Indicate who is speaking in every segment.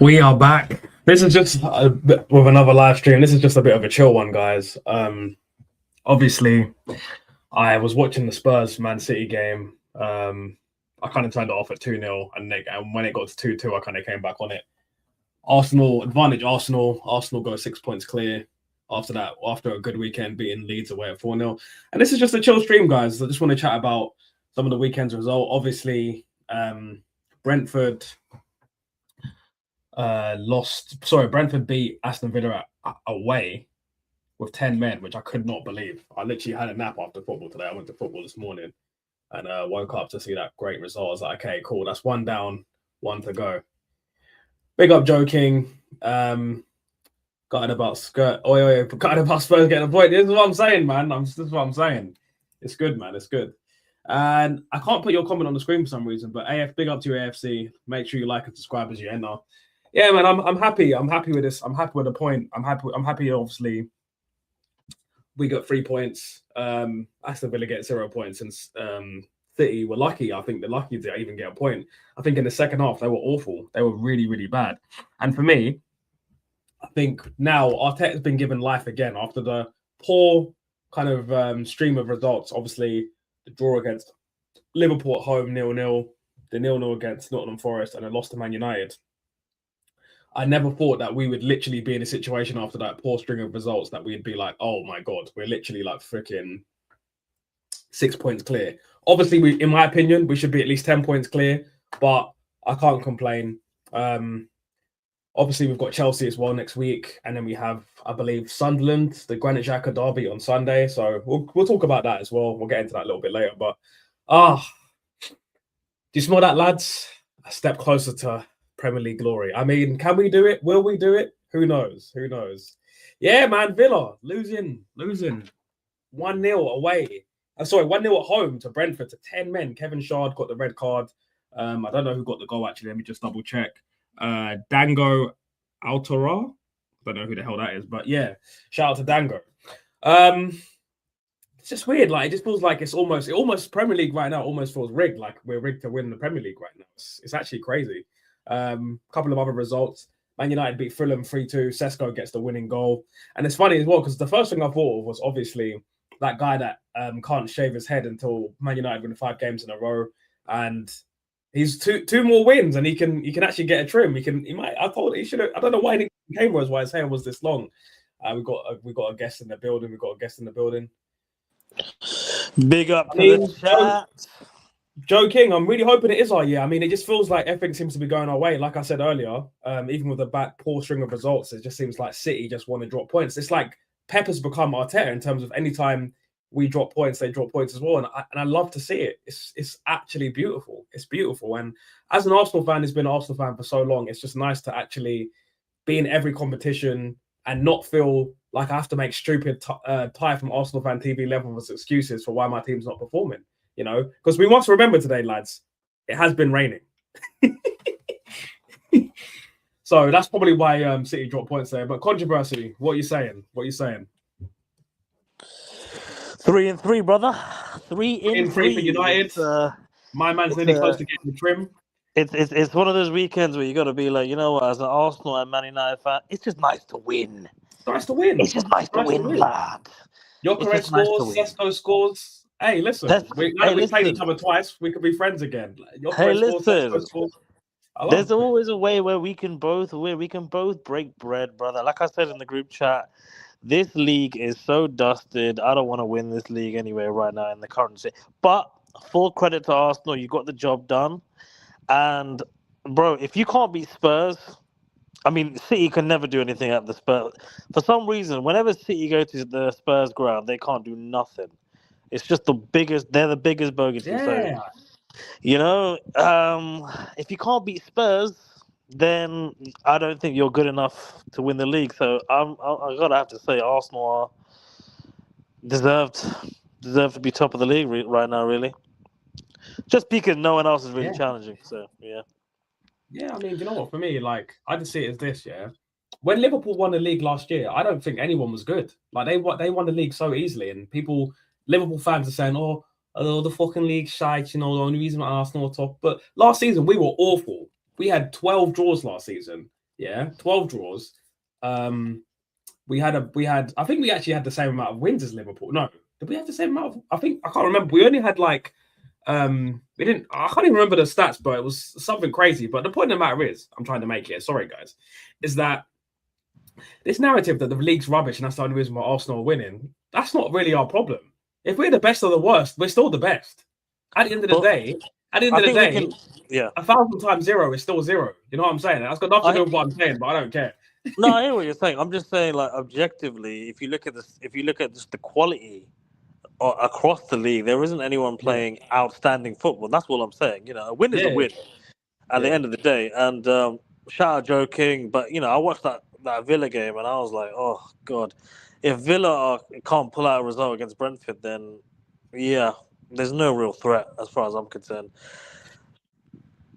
Speaker 1: We are back. This is just a bit with another live stream. This is just a bit of a chill one, guys. Obviously, I was watching the Spurs Man City game. I kind of turned it off at 2-0, and when it got to 2-2, I kind of came back on it. Arsenal advantage. Arsenal go 6 points clear after that. After a good weekend, beating Leeds away at 4-0. And this is just a chill stream, guys. I just want to chat about some of the weekend's result. Obviously, Brentford. Brentford beat Aston Villa away with 10 men, which I could not believe. I literally had a nap after football today. I went to football this morning and woke up to see that great result. I was like, okay, cool. That's one down, one to go. Big up Joe King. Gutted about Spurs getting a point. This is what I'm saying, man. This is what I'm saying. It's good, man. It's good. And I can't put your comment on the screen for some reason, but big up to your AFC. Make sure you like and subscribe as you enter. Yeah, man, I'm happy. I'm happy with this. I'm happy with the point. I'm happy. Obviously, we got 3 points. Aston Villa get 0 points, and City were lucky. I think they're lucky to even get a point. I think in the second half they were awful. They were really, really bad. And for me, I think now Arteta's been given life again after the poor kind of stream of results. Obviously, the draw against Liverpool at home 0-0, the 0-0 against Nottingham Forest, and a loss to Man United. I never thought that we would literally be in a situation after that poor string of results that we'd be like, oh my God, we're literally like freaking 6 points clear. Obviously, in my opinion, we should be at least 10 points clear, but I can't complain. Obviously, we've got Chelsea as well next week, and then we have, I believe, Sunderland, the Granit Xhaka derby on Sunday. So we'll talk about that as well. We'll get into that a little bit later. But do you smell that, lads? A step closer to Premier League glory. I mean, can we do it? Will we do it? Who knows? Who knows? Yeah, man. Villa losing 1-0 away. 1-0 at home to Brentford to 10 men. Kevin Shard got the red card. I don't know who got the goal, actually. Let me just double check. Dango Altara. Don't know who the hell that is, but yeah, shout out to Dango. It's just weird. Like, it just feels like it almost Premier League right now almost feels rigged. Like we're rigged to win the Premier League right now. It's actually crazy. Couple of other results. Man United beat Fulham 3-2. Sesko gets the winning goal. And it's funny as well because the first thing I thought of was obviously that guy that can't shave his head until Man United win 5 games in a row. And he's two more wins and he can actually get a trim. I don't know why he didn't came why his hair was this long. We got a guest in the building.
Speaker 2: Big up to the chat.
Speaker 1: Joe King, I'm really hoping it is our year. I mean, it just feels like everything seems to be going our way. Like I said earlier, even with the poor string of results, it just seems like City just want to drop points. It's like Pep has become Arteta in terms of anytime we drop points, they drop points as well. And I love to see it. It's actually beautiful. It's beautiful. And as an Arsenal fan who's been an Arsenal fan for so long, it's just nice to actually be in every competition and not feel like I have to make stupid Ty from Arsenal fan TV levels excuses for why my team's not performing. You know, because we must remember today, lads, it has been raining. So that's probably why City dropped points there. But controversy, what are you saying?
Speaker 2: 3-3, brother. 3-3
Speaker 1: for United. My man's really close to getting the trim.
Speaker 2: It's one of those weekends where you got to be like, you know what, as an Arsenal and Man United fan, it's just nice to win.
Speaker 1: It's just nice to win,
Speaker 2: lad.
Speaker 1: Your correct scores, Sesko scores. Hey, listen, we played each other twice. We could be friends again.
Speaker 2: There's always a way where we can both win. We can both break bread, brother. Like I said in the group chat, this league is so dusted. I don't want to win this league anyway right now in the current state. But full credit to Arsenal. You got the job done. And, bro, if you can't beat Spurs, I mean, City can never do anything at the Spurs. For some reason, whenever City go to the Spurs ground, they can't do nothing. It's just they're the biggest bogey team.
Speaker 1: Yeah.
Speaker 2: So, you know, if you can't beat Spurs, then I don't think you're good enough to win the league. So I gotta have to say Arsenal are deserved to be top of the league right now, really. Just because no one else is really challenging. So, yeah.
Speaker 1: Yeah, I mean, you know what? For me, like, I just see it as this, yeah. When Liverpool won the league last year, I don't think anyone was good. Like, they won the league so easily, and Liverpool fans are saying, oh, the fucking league shite, you know, the only reason Arsenal are top. But last season, we were awful. We had 12 draws last season. yeah, 12 draws. We had I think we actually had the same amount of wins as Liverpool. No, did we have the same amount of, I can't remember. We only had like we didn't, I can't even remember the stats, but it was something crazy. But the point of the matter is, I'm trying to make here, sorry guys, is that this narrative that the league's rubbish and that's the only reason why Arsenal are winning, that's not really our problem. If we're the best of the worst, we're still the best. At the end of the day,
Speaker 2: yeah,
Speaker 1: 1,000 times 0 is still 0. You know what I'm saying? That's got nothing to do with what I'm saying, but I don't care.
Speaker 2: No, I hear what you're saying. I'm just saying, like, objectively, if you look at just the quality across the league, there isn't anyone playing outstanding football. That's all I'm saying. A win is a win at the end of the day. And shout out Joe King, but I watched that Villa game and I was like, oh god, if Villa can't pull out a result against Brentford, then yeah, there's no real threat as far as I'm concerned.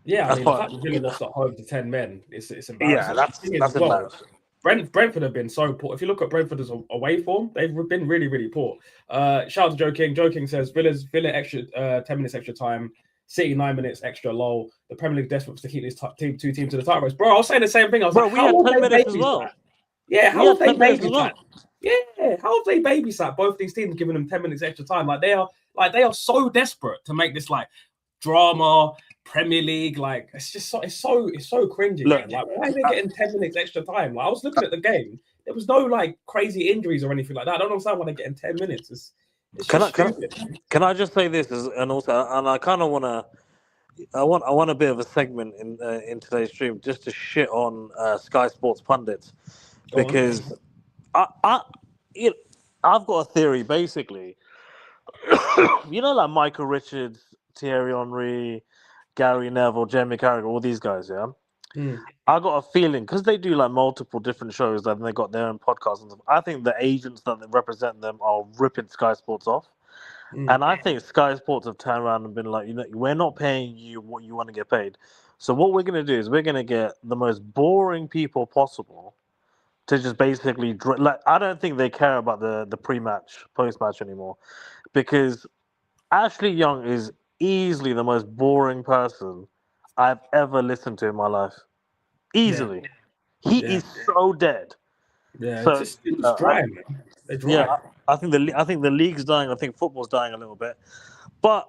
Speaker 1: Yeah, I mean, the fact that Villa lost at home to 10 men, it's embarrassing.
Speaker 2: Yeah, that's embarrassing.
Speaker 1: Brentford have been so poor. If you look at Brentford's away form, they've been really, really poor. Shout out to Joe King. Joe King says Villa extra 10 minutes extra time, City 9 minutes extra lull. The Premier League desperate to keep these two teams to the title race. Bro, I was saying the same thing. I was like,
Speaker 2: we had 10 minutes as well.
Speaker 1: Yeah, how have they babysat? Yeah, how have they babysat both these teams, giving them 10 minutes extra time? They are so desperate to make this like drama. Premier League, like it's so cringy. Look, like, why are they getting 10 minutes extra time? Like, I was looking at the game, there was no like crazy injuries or anything like that. I don't understand why they're getting 10 minutes.
Speaker 2: Can I just say this, and I kind of I want a bit of a segment in today's stream just to shit on Sky Sports pundits, because I've got a theory basically. Like Michael Richards, Thierry Henry, Gary Neville, Jamie Carragher, all these guys, yeah. I got a feeling because they do like multiple different shows and they got their own podcasts and stuff. I think the agents that represent them are ripping Sky Sports off, and I think Sky Sports have turned around and been like, we're not paying you what you want to get paid. So what we're going to do is we're going to get the most boring people possible to just basically like. I don't think they care about the pre-match, post-match anymore, because Ashley Young is easily the most boring person I've ever listened to in my life. Easily. Yeah. He is so dead.
Speaker 1: Yeah, so, it's dry, man. They're dry.
Speaker 2: Yeah, I think the league's dying. I think football's dying a little bit. But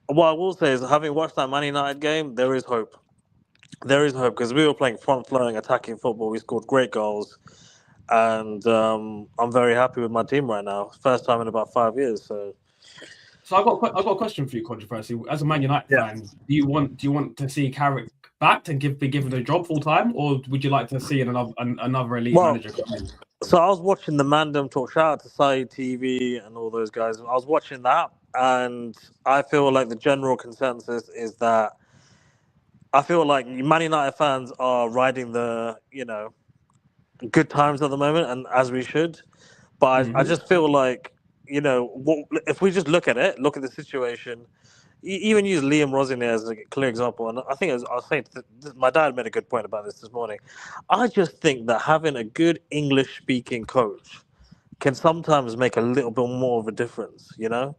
Speaker 2: what I will say is, having watched that Man United game, there is hope. There is hope because we were playing front-flowing, attacking football. We scored great goals. And I'm very happy with my team right now. First time in about 5 years, so...
Speaker 1: So I've got a question for you, Controversy. As a Man United fan, do you want to see Carrick backed and be given the job full time, or would you like to see another elite manager come in?
Speaker 2: So I was watching the Mandem talk. Shout out to Side TV and all those guys. I was watching that, and I feel like the general consensus is that I feel like Man United fans are riding the good times at the moment, and as we should. But I just feel like. If we just look at the situation, even use Liam Rosenier as a clear example, and I think I was saying, my dad made a good point about this morning. I just think that having a good English-speaking coach can sometimes make a little bit more of a difference,
Speaker 1: Yeah,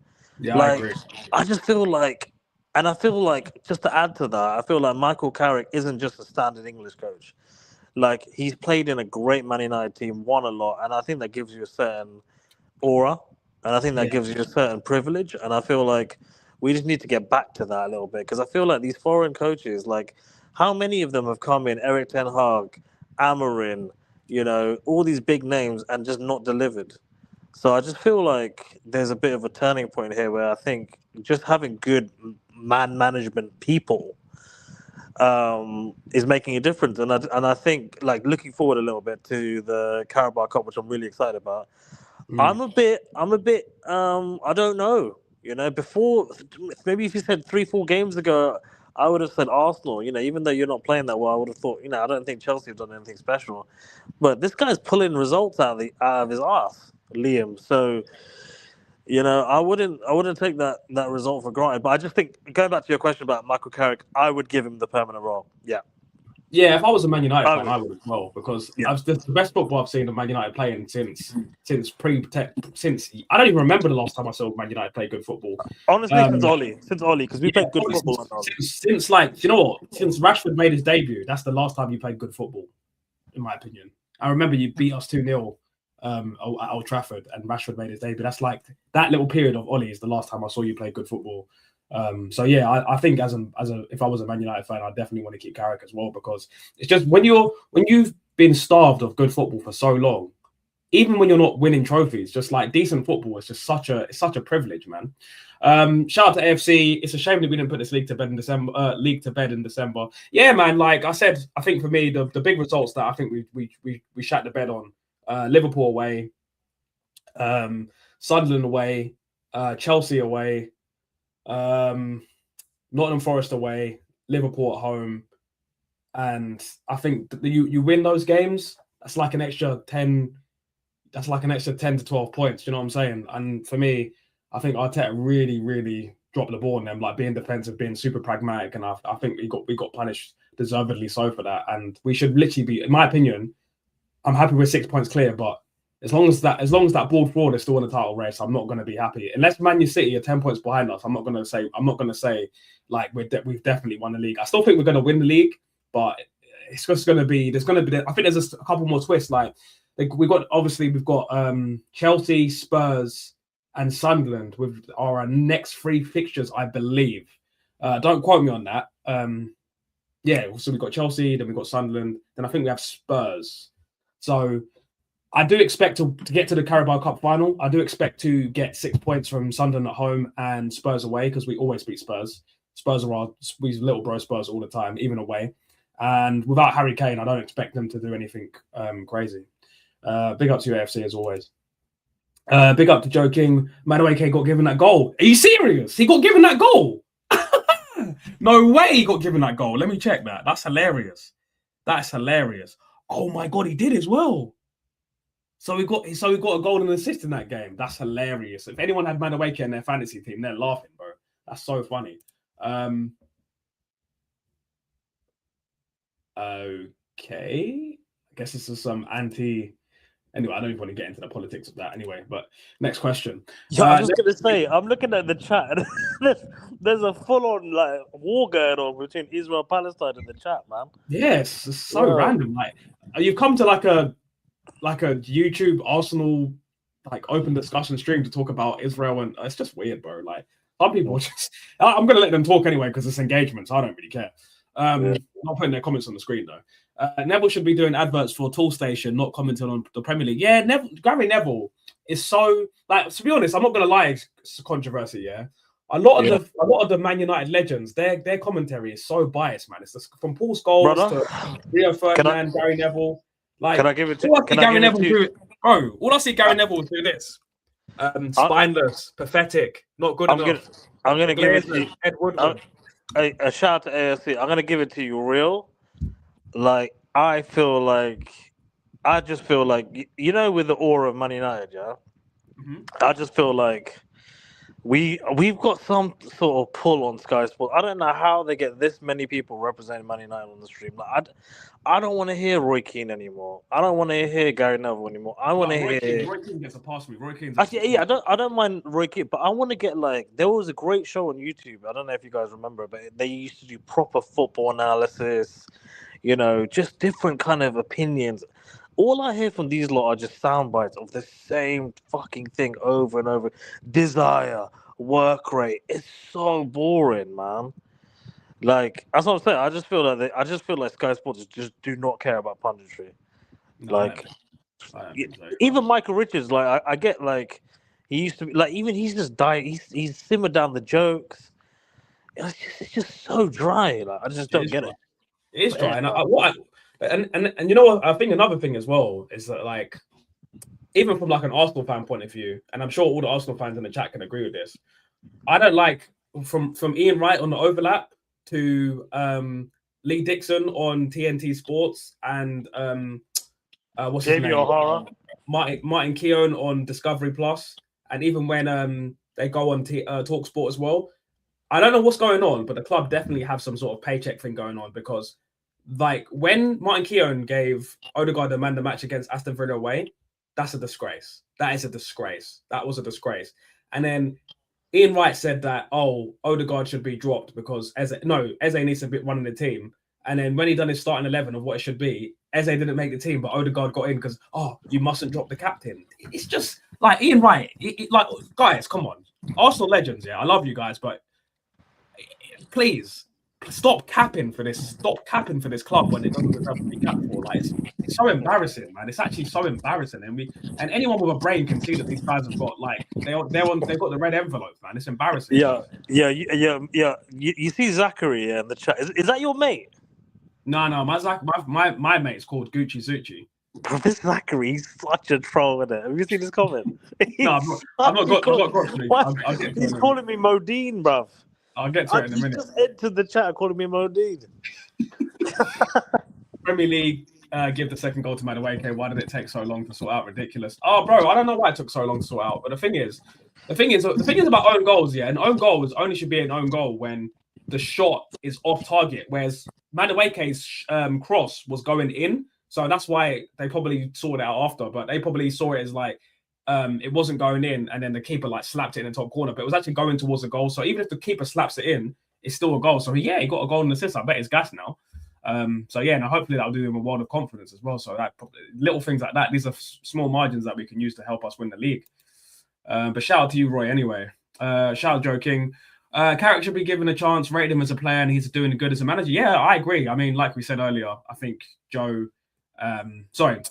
Speaker 2: I
Speaker 1: agree.
Speaker 2: I just feel like, and I feel like, just to add to that, I feel like Michael Carrick isn't just a standard English coach. Like, he's played in a great Man United team, won a lot, and I think that gives you a certain aura. And I think that gives you a certain privilege. And I feel like we just need to get back to that a little bit. Because I feel like these foreign coaches, like, how many of them have come in, Eric Ten Hag, Amorim, all these big names, and just not delivered? So I just feel like there's a bit of a turning point here where I think just having good man management people is making a difference. And I think, like, looking forward a little bit to the Carabao Cup, which I'm really excited about. I'm a bit, I don't know, before, maybe if you said 3-4 games ago, I would have said Arsenal, even though you're not playing that well, I would have thought, I don't think Chelsea have done anything special, but this guy's pulling results out of his ass, Liam. So, I wouldn't take that result for granted, but I just think, going back to your question about Michael Carrick, I would give him the permanent role.
Speaker 1: Yeah, if I was a Man United fan, I would as well, because it's the best football I've seen of Man United playing since I don't even remember the last time I saw Man United play good football.
Speaker 2: Honestly, since Oli, because we played good football.
Speaker 1: Since Rashford made his debut, that's the last time he played good football. in my opinion. I remember you beat us 2-0 at Old Trafford, and Rashford made his debut. That's like that little period of Ollie is the last time I saw you play good football. So yeah, I think as a if I was a Man United fan, I definitely want to keep Carrick as well, because it's just when you've been starved of good football for so long, even when you're not winning trophies, just like decent football is just such a privilege, man. Shout out to AFC. It's a shame that we didn't put this league to bed in December. Yeah, man. Like I said, I think for me the big results that I think we shat the bed on: Liverpool away, Sunderland away, Chelsea away, Nottingham Forest away, Liverpool at home, and I think you win those games. That's like an extra 10. That's like an extra 10 to 12 points. You know what I'm saying? And for me, I think Arteta really, really dropped the ball on them, like being defensive, being super pragmatic, and I think we got punished deservedly so for that. And we should literally be, in my opinion, I'm happy with 6 points clear, but as long as that board forward is still in the title race, I'm not going to be happy. Unless Man U City are 10 points behind us, I'm not going to say like we've definitely won the league. I still think we're going to win the league, but it's just going to be I think there's a couple more twists. Like we've got Chelsea, Spurs, and Sunderland with our next 3 fixtures, I believe. Don't quote me on that. Yeah, so we've got Chelsea, then we've got Sunderland, then I think we have Spurs. So I do expect to get to the Carabao Cup final. I do expect to get 6 points from Sunderland at home and Spurs away, because we always beat Spurs. Spurs are we little bro Spurs all the time, even away. And without Harry Kane, I don't expect them to do anything crazy. Big up to you, AFC, as always. Big up to Joe King. Madueke got given that goal. Are you serious? He got given that goal? No way he got given that goal. Let me check that. That's hilarious. That's hilarious. Oh my God, he did as well. So we got a goal and an assist in that game. That's hilarious. If anyone had Madueke in their fantasy team, they're laughing, bro. That's so funny. Okay. I guess this is some Anyway, I don't even want to get into the politics of that anyway, but next question.
Speaker 2: Yeah, I was just going to say, I'm looking at the chat, and there's a full-on like war going on between Israel and Palestine in the chat, man.
Speaker 1: Yes, it's so random. Like, you've come to like a YouTube Arsenal like open discussion stream to talk about Israel, and it's just weird, bro. Like, some people I'm going to let them talk anyway because it's engagement, so I don't really care. Not putting their comments on the screen though. Neville should be doing adverts for Tool Station, not commenting on the Premier League. Yeah, Gary Neville is so like. To be honest, I'm not gonna lie, it's a controversy. Yeah, a lot of the Man United legends, their commentary is so biased, man. It's just, from Paul Scholes to Rio Ferdinand, Gary Neville. Like,
Speaker 2: can I give it to
Speaker 1: Gary Neville? Bro, all I see Gary Neville do this. Spineless, pathetic, not good enough.
Speaker 2: I'm gonna give it to you.
Speaker 1: Ed Woodward.
Speaker 2: A shout out to AFC. I'm gonna give it to you real. Like, I just feel like, with the aura of Man United, yeah. Mm-hmm. I just feel like we've got some sort of pull on Sky Sports. I don't know how they get this many people representing Man United on the stream. Like, I don't want to hear Roy Keane anymore. I don't want to hear Gary Neville anymore. I want to hear
Speaker 1: Roy Keane gets a pass me. Roy Keane.
Speaker 2: Actually, yeah, I don't mind Roy Keane, but I want to get like, there was a great show on YouTube. I don't know if you guys remember, but they used to do proper football analysis. Just different kind of opinions. All I hear from these lot are just sound bites of the same fucking thing over and over. Desire, work rate. It's so boring, man. Like, that's what I'm saying. I just feel like Sky Sports just do not care about punditry.
Speaker 1: No,
Speaker 2: like,
Speaker 1: I
Speaker 2: even Michael Richards, like, I get like, he used to be like, even he's just died. He's simmered down the jokes. It's just so dry. Like, I just don't get it.
Speaker 1: It is dry, and you know what? I think another thing as well is that, like, even from like an Arsenal fan point of view, and I'm sure all the Arsenal fans in the chat can agree with this. I don't like from Ian Wright on the overlap to Lee Dixon on TNT Sports and what's his name?
Speaker 2: O'Hara.
Speaker 1: Martin Keown on Discovery Plus, and even when they go on Talk Sport as well. I don't know what's going on, but the club definitely have some sort of paycheck thing going on, because, like, when Martin Keown gave Odegaard the man of the match against Aston Villa away, that's a disgrace. That is a disgrace. That was a disgrace. And then Ian Wright said that, Odegaard should be dropped because Eze needs to be running the team. And then when he done his starting 11 of what it should be, Eze didn't make the team, but Odegaard got in because, you mustn't drop the captain. It's just like Ian Wright. Like, guys, come on. Arsenal legends, yeah. I love you guys, but please stop capping for this. Stop capping for this club when it doesn't deserve to be capped for. Like, it's so embarrassing, man. It's actually so embarrassing. And anyone with a brain can see that these guys have got like they've got the red envelope, man. It's embarrassing.
Speaker 2: Yeah. You see Zachary in the chat. Is that your mate?
Speaker 1: No, my mate's called Gucci Zucci.
Speaker 2: Bro, this Zachary, he's such a troll with it. Have you seen his comment?
Speaker 1: No, I've not got.
Speaker 2: He's calling me Modine, bruv.
Speaker 1: I'll get to it in a minute.
Speaker 2: He just entered the chat calling me Modine.
Speaker 1: Premier League give the second goal to Madueke. Why did it take so long to sort out? Ridiculous. Oh, bro, I don't know why it took so long to sort out. But the thing is about own goals, yeah. An own goal only should be an own goal when the shot is off target, whereas Madueke's cross was going in. So that's why they probably sorted it out after, but they probably saw it as like it wasn't going in, and then the keeper like slapped it in the top corner, but it was actually going towards the goal. So even if the keeper slaps it in, it's still a goal. So he got a goal and assist. I bet it's gas now. So yeah, now hopefully that'll do him a world of confidence as well. So that little things like that, these are small margins that we can use to help us win the league. But shout out to you, Roy. Anyway, shout out Joe King. Carrick should be given a chance. Rate him as a player, and he's doing good as a manager. Yeah, I agree. I mean, like we said earlier, I think I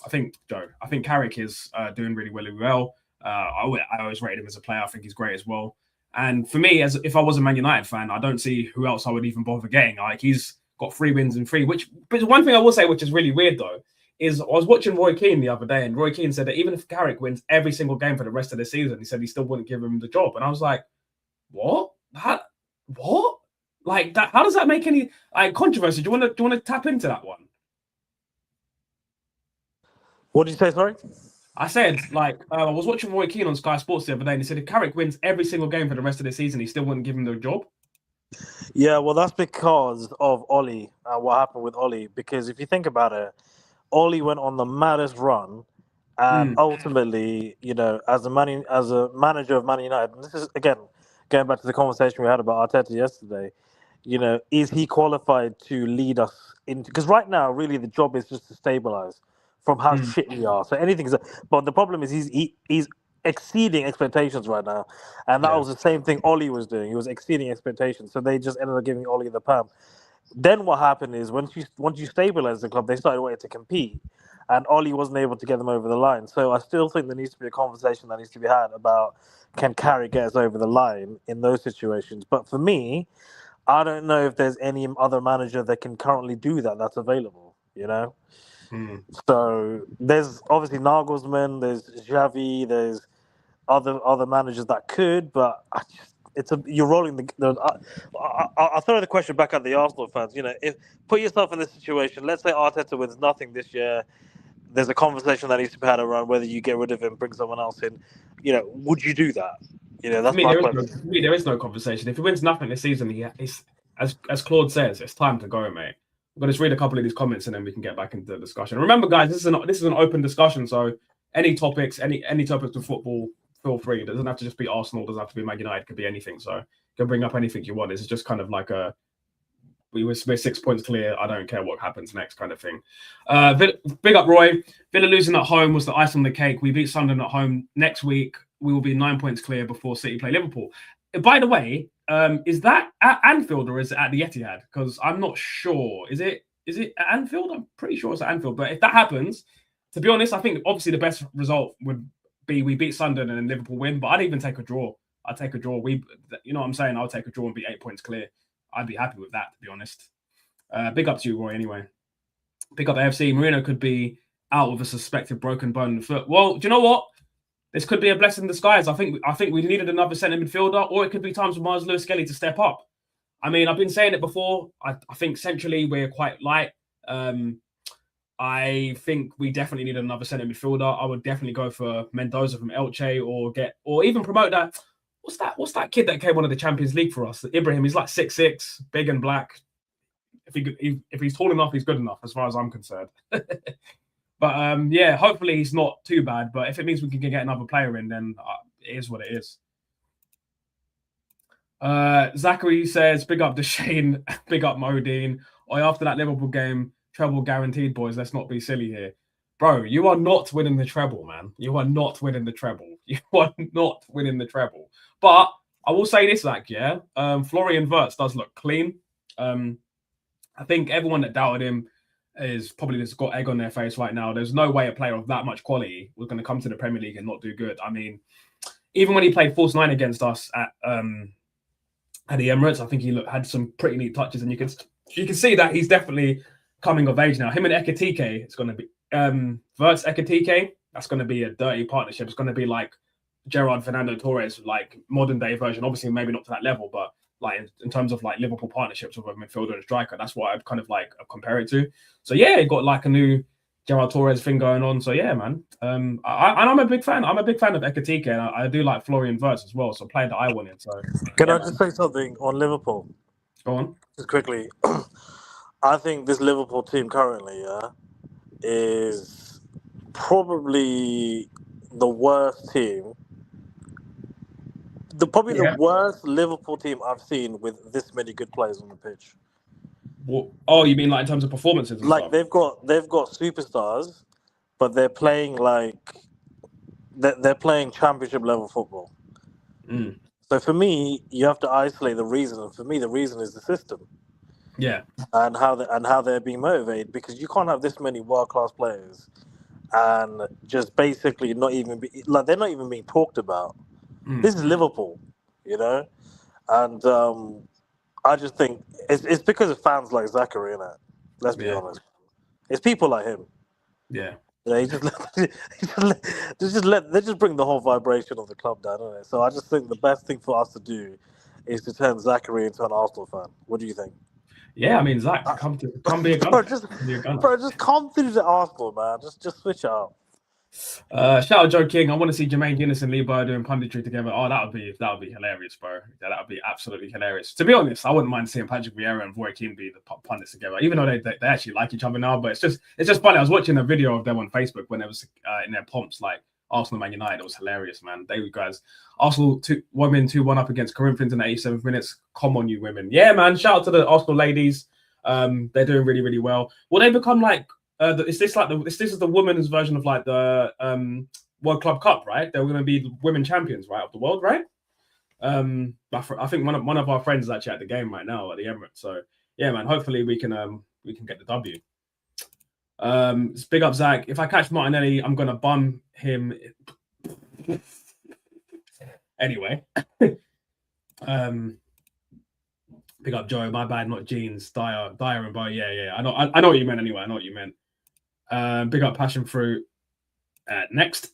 Speaker 1: think Carrick is doing really well. I always rated him as a player. I think he's great as well. And for me, as if I was a Man United fan, I don't see who else I would even bother getting. Like, he's got 3 wins and 3. But one thing I will say, which is really weird though, is I was watching Roy Keane the other day, and Roy Keane said that even if Carrick wins every single game for the rest of the season, he said he still wouldn't give him the job. And I was like, what? What? Like that? How does that make any controversy? Do you want to tap into that one?
Speaker 2: What did you say? Sorry.
Speaker 1: I said, I was watching Roy Keane on Sky Sports the other day, and he said if Carrick wins every single game for the rest of the season, he still wouldn't give him the job.
Speaker 2: Yeah, well, that's because of Ollie and what happened with Ollie. Because if you think about it, Ollie went on the maddest run, and ultimately, as a manager of Man United, and this is again going back to the conversation we had about Arteta yesterday. Is he qualified to lead us into? Because right now, really, the job is just to stabilize from how shit we are. So anything is, but the problem is he's exceeding expectations right now, and that was the same thing Ollie was doing. He was exceeding expectations, so they just ended up giving Ollie the perm. Then what happened is once you stabilize the club, they started wanting to compete, and Ollie wasn't able to get them over the line. So I still think there needs to be a conversation that needs to be had about can Carrick get us over the line in those situations. But for me, I don't know if there's any other manager that can currently do that that's available. So there's obviously Nagelsmann, there's Xavi, there's other managers that could, but you're rolling I'll throw the question back at the Arsenal fans. If put yourself in this situation, let's say Arteta wins nothing this year, there's a conversation that needs to be had around whether you get rid of him, bring someone else in. Would you do that? That's my question.
Speaker 1: There is no conversation. If he wins nothing this season, as Claude says, it's time to go, mate. I'm going to read a couple of these comments and then we can get back into the discussion. Remember, guys, this is an open discussion, so any topics, any topics of football, feel free. It doesn't have to just be Arsenal, it doesn't have to be Man United, it could be anything. So you can bring up anything you want. It's just kind of like we're 6 points clear. I don't care what happens next kind of thing. Big up, Roy. Villa losing at home was the ice on the cake. We beat Sunderland at home. Next week, we will be 9 points clear before City play Liverpool. By the way, is that at Anfield or is it at the Etihad? Because I'm not sure. Is it at Anfield? I'm pretty sure it's at Anfield. But if that happens, to be honest, I think obviously the best result would be we beat Sunderland and then Liverpool win. But I'd even take a draw. I'd take a draw. You know what I'm saying? I'll take a draw and be 8 points clear. I'd be happy with that, to be honest. Big up to you, Roy, anyway. Big up AFC. Marino could be out with a suspected broken bone in the foot. Well, do you know what? This could be a blessing in disguise. I think we needed another centre midfielder, or it could be times for Miles Lewis-Skelly to step up. I mean, I've been saying it before. I think centrally we're quite light. I think we definitely need another centre midfielder. I would definitely go for Mendoza from Elche, or even promote that. What's that kid that came one of the Champions League for us? Ibrahim. He's like 6'6", big and black. If he's tall enough, he's good enough, as far as I'm concerned. But yeah, hopefully he's not too bad. But if it means we can get another player in, then it is what it is. Zachary says, big up Deshane, big up Modine. Or after that Liverpool game, treble guaranteed, boys. Let's not be silly here. Bro, you are not winning the treble, man. You are not winning the treble. You are not winning the treble. But I will say this, Zach, yeah. Florian Wirtz does look clean. I think everyone that doubted him is probably just got egg on their face right now. There's no way a player of that much quality was going to come to the Premier League and not do good. I mean, even when he played false nine against us at the Emirates, I think he had some pretty neat touches, and you can see that he's definitely coming of age now. Him and Ekitike, it's going to be Wirtz Ekitike. That's going to be a dirty partnership. It's going to be like Gerard Fernando Torres, like modern day version. Obviously, maybe not to that level, but like in terms of like Liverpool partnerships with a midfielder and striker, that's what I'd kind of like compare it to. So yeah, it got like a new Gerard Torres thing going on. So yeah, man. I'm a big fan. I'm a big fan of Ekitike, and I do like Florian Wirtz as well. So player that I wanted. So
Speaker 2: can I just say something on Liverpool?
Speaker 1: Go on.
Speaker 2: Just quickly. I think this Liverpool team currently, is probably the worst team. Probably the worst Liverpool team I've seen with this many good players on the pitch.
Speaker 1: What? Oh, you mean like in terms of performances? And
Speaker 2: like
Speaker 1: stuff?
Speaker 2: they've got superstars, but they're playing like they're playing championship level football. So for me, you have to isolate the reason, and for me, the reason is the system.
Speaker 1: Yeah,
Speaker 2: and how they're being motivated, because you can't have this many world class players and just basically not even they're not even being talked about. This is Liverpool, and I just think it's because of fans like Zachary, innit? Let's be honest. It's people like him.
Speaker 1: Yeah.
Speaker 2: They just bring the whole vibration of the club down, isn't it? So I just think the best thing for us to do is to turn Zachary into an Arsenal fan. What do you think?
Speaker 1: Yeah, I mean, Zach, come be a gunner.
Speaker 2: Bro, just come through the Arsenal, man. Just switch out.
Speaker 1: Shout out Joe King. I want to see Jermaine Guinness and Lee Burr doing punditry together. Oh, that would be hilarious, bro. That would be absolutely hilarious. To be honest, I wouldn't mind seeing Patrick Vieira and Roy Keane be the pundits together, even though they actually like each other now. But it's just funny. I was watching a video of them on Facebook when it was in their pomps, like Arsenal Man United. It was hilarious, man. They guys, Arsenal women 2-1 up against Corinthians in the 87th minutes. Come on, you women. Yeah, man. Shout out to the Arsenal ladies. They're doing really, really well. Will they become like? This is the women's version of like the World Club Cup, right? They're going to be women champions, right, of the world, right? I think one of our friends is actually at the game right now at the Emirates. So yeah, man. Hopefully we can get the W. Big up Zach. If I catch Martinelli, I'm gonna bum him. Anyway. Big up Joe. My bad, not jeans. Dyer and Bo. Yeah. I know what you meant. Anyway, I know what you meant. Big up Passion Fruit. Next.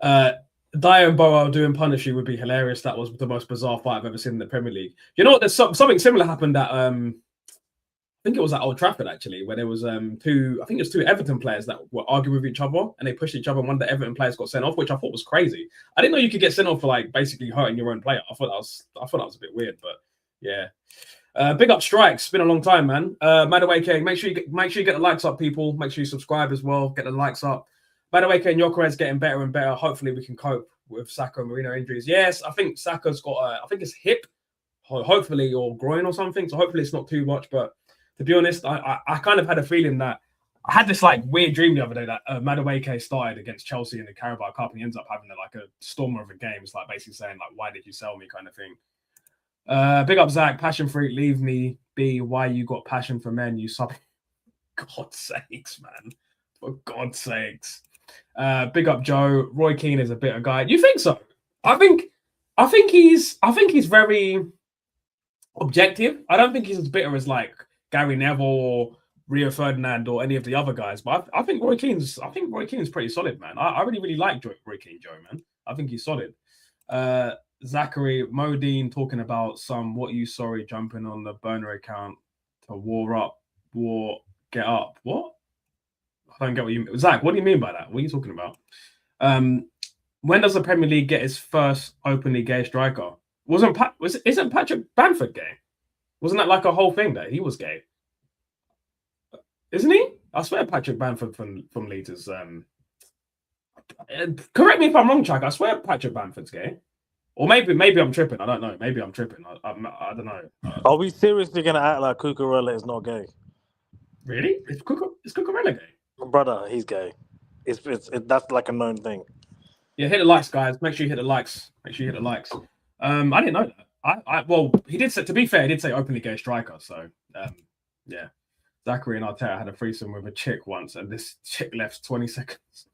Speaker 1: Dyer and Bo doing Punishy would be hilarious. That was the most bizarre fight I've ever seen in the Premier League. You know what? There's something similar happened at I think it was at Old Trafford actually, where there was two Everton players that were arguing with each other and they pushed each other, and one of the Everton players got sent off, which I thought was crazy. I didn't know you could get sent off for like basically hurting your own player. I thought that was a bit weird, but yeah. Big up Strikes. It's been a long time, man. Madueke, make sure you get the likes up, people. Make sure you subscribe as well. Get the likes up. Madueke and Gyökeres getting better and better. Hopefully we can cope with Saka and Marino injuries. Yes, I think Saka's got I think it's hip, hopefully, or groin or something. So hopefully it's not too much, but to be honest, I kind of had a feeling that I had this like weird dream the other day that Madueke started against Chelsea in the Carabao Cup and he ends up having like a stormer of a game. It's like basically saying like, why did you sell me kind of thing. Big up Zach, passion freak, leave me be. Why you got passion for men? You sub. God's sakes, man. For God's sakes. Big up Joe. Roy Keane is a bitter guy. You think so? I think he's very objective. I don't think he's as bitter as like Gary Neville or Rio Ferdinand or any of the other guys. But I think Roy Keane's pretty solid, man. I really, really like Roy Keane, Joe, man. I think he's solid. Zachary Modine talking about jumping on the burner account to get up. What? I don't get what you mean. Zach, what do you mean by that? What are you talking about? When does the Premier League get its first openly gay striker? Isn't Patrick Bamford gay? Wasn't that like a whole thing that he was gay? Isn't he? I swear Patrick Bamford from Leeds is correct me if I'm wrong, Chuck. I swear Patrick Bamford's gay. Or maybe I'm tripping. I don't know. Maybe I'm tripping. I don't know.
Speaker 2: Are we seriously gonna act like Cucurella is not gay?
Speaker 1: Really? Is Cucurella gay?
Speaker 2: Brother, he's gay. That's like a known thing.
Speaker 1: Yeah, hit the likes, guys. Make sure you hit the likes. I didn't know that. Well, he did say. To be fair, he did say openly gay striker. So, yeah. Zachary and Arteta had a threesome with a chick once, and this chick left 20 seconds.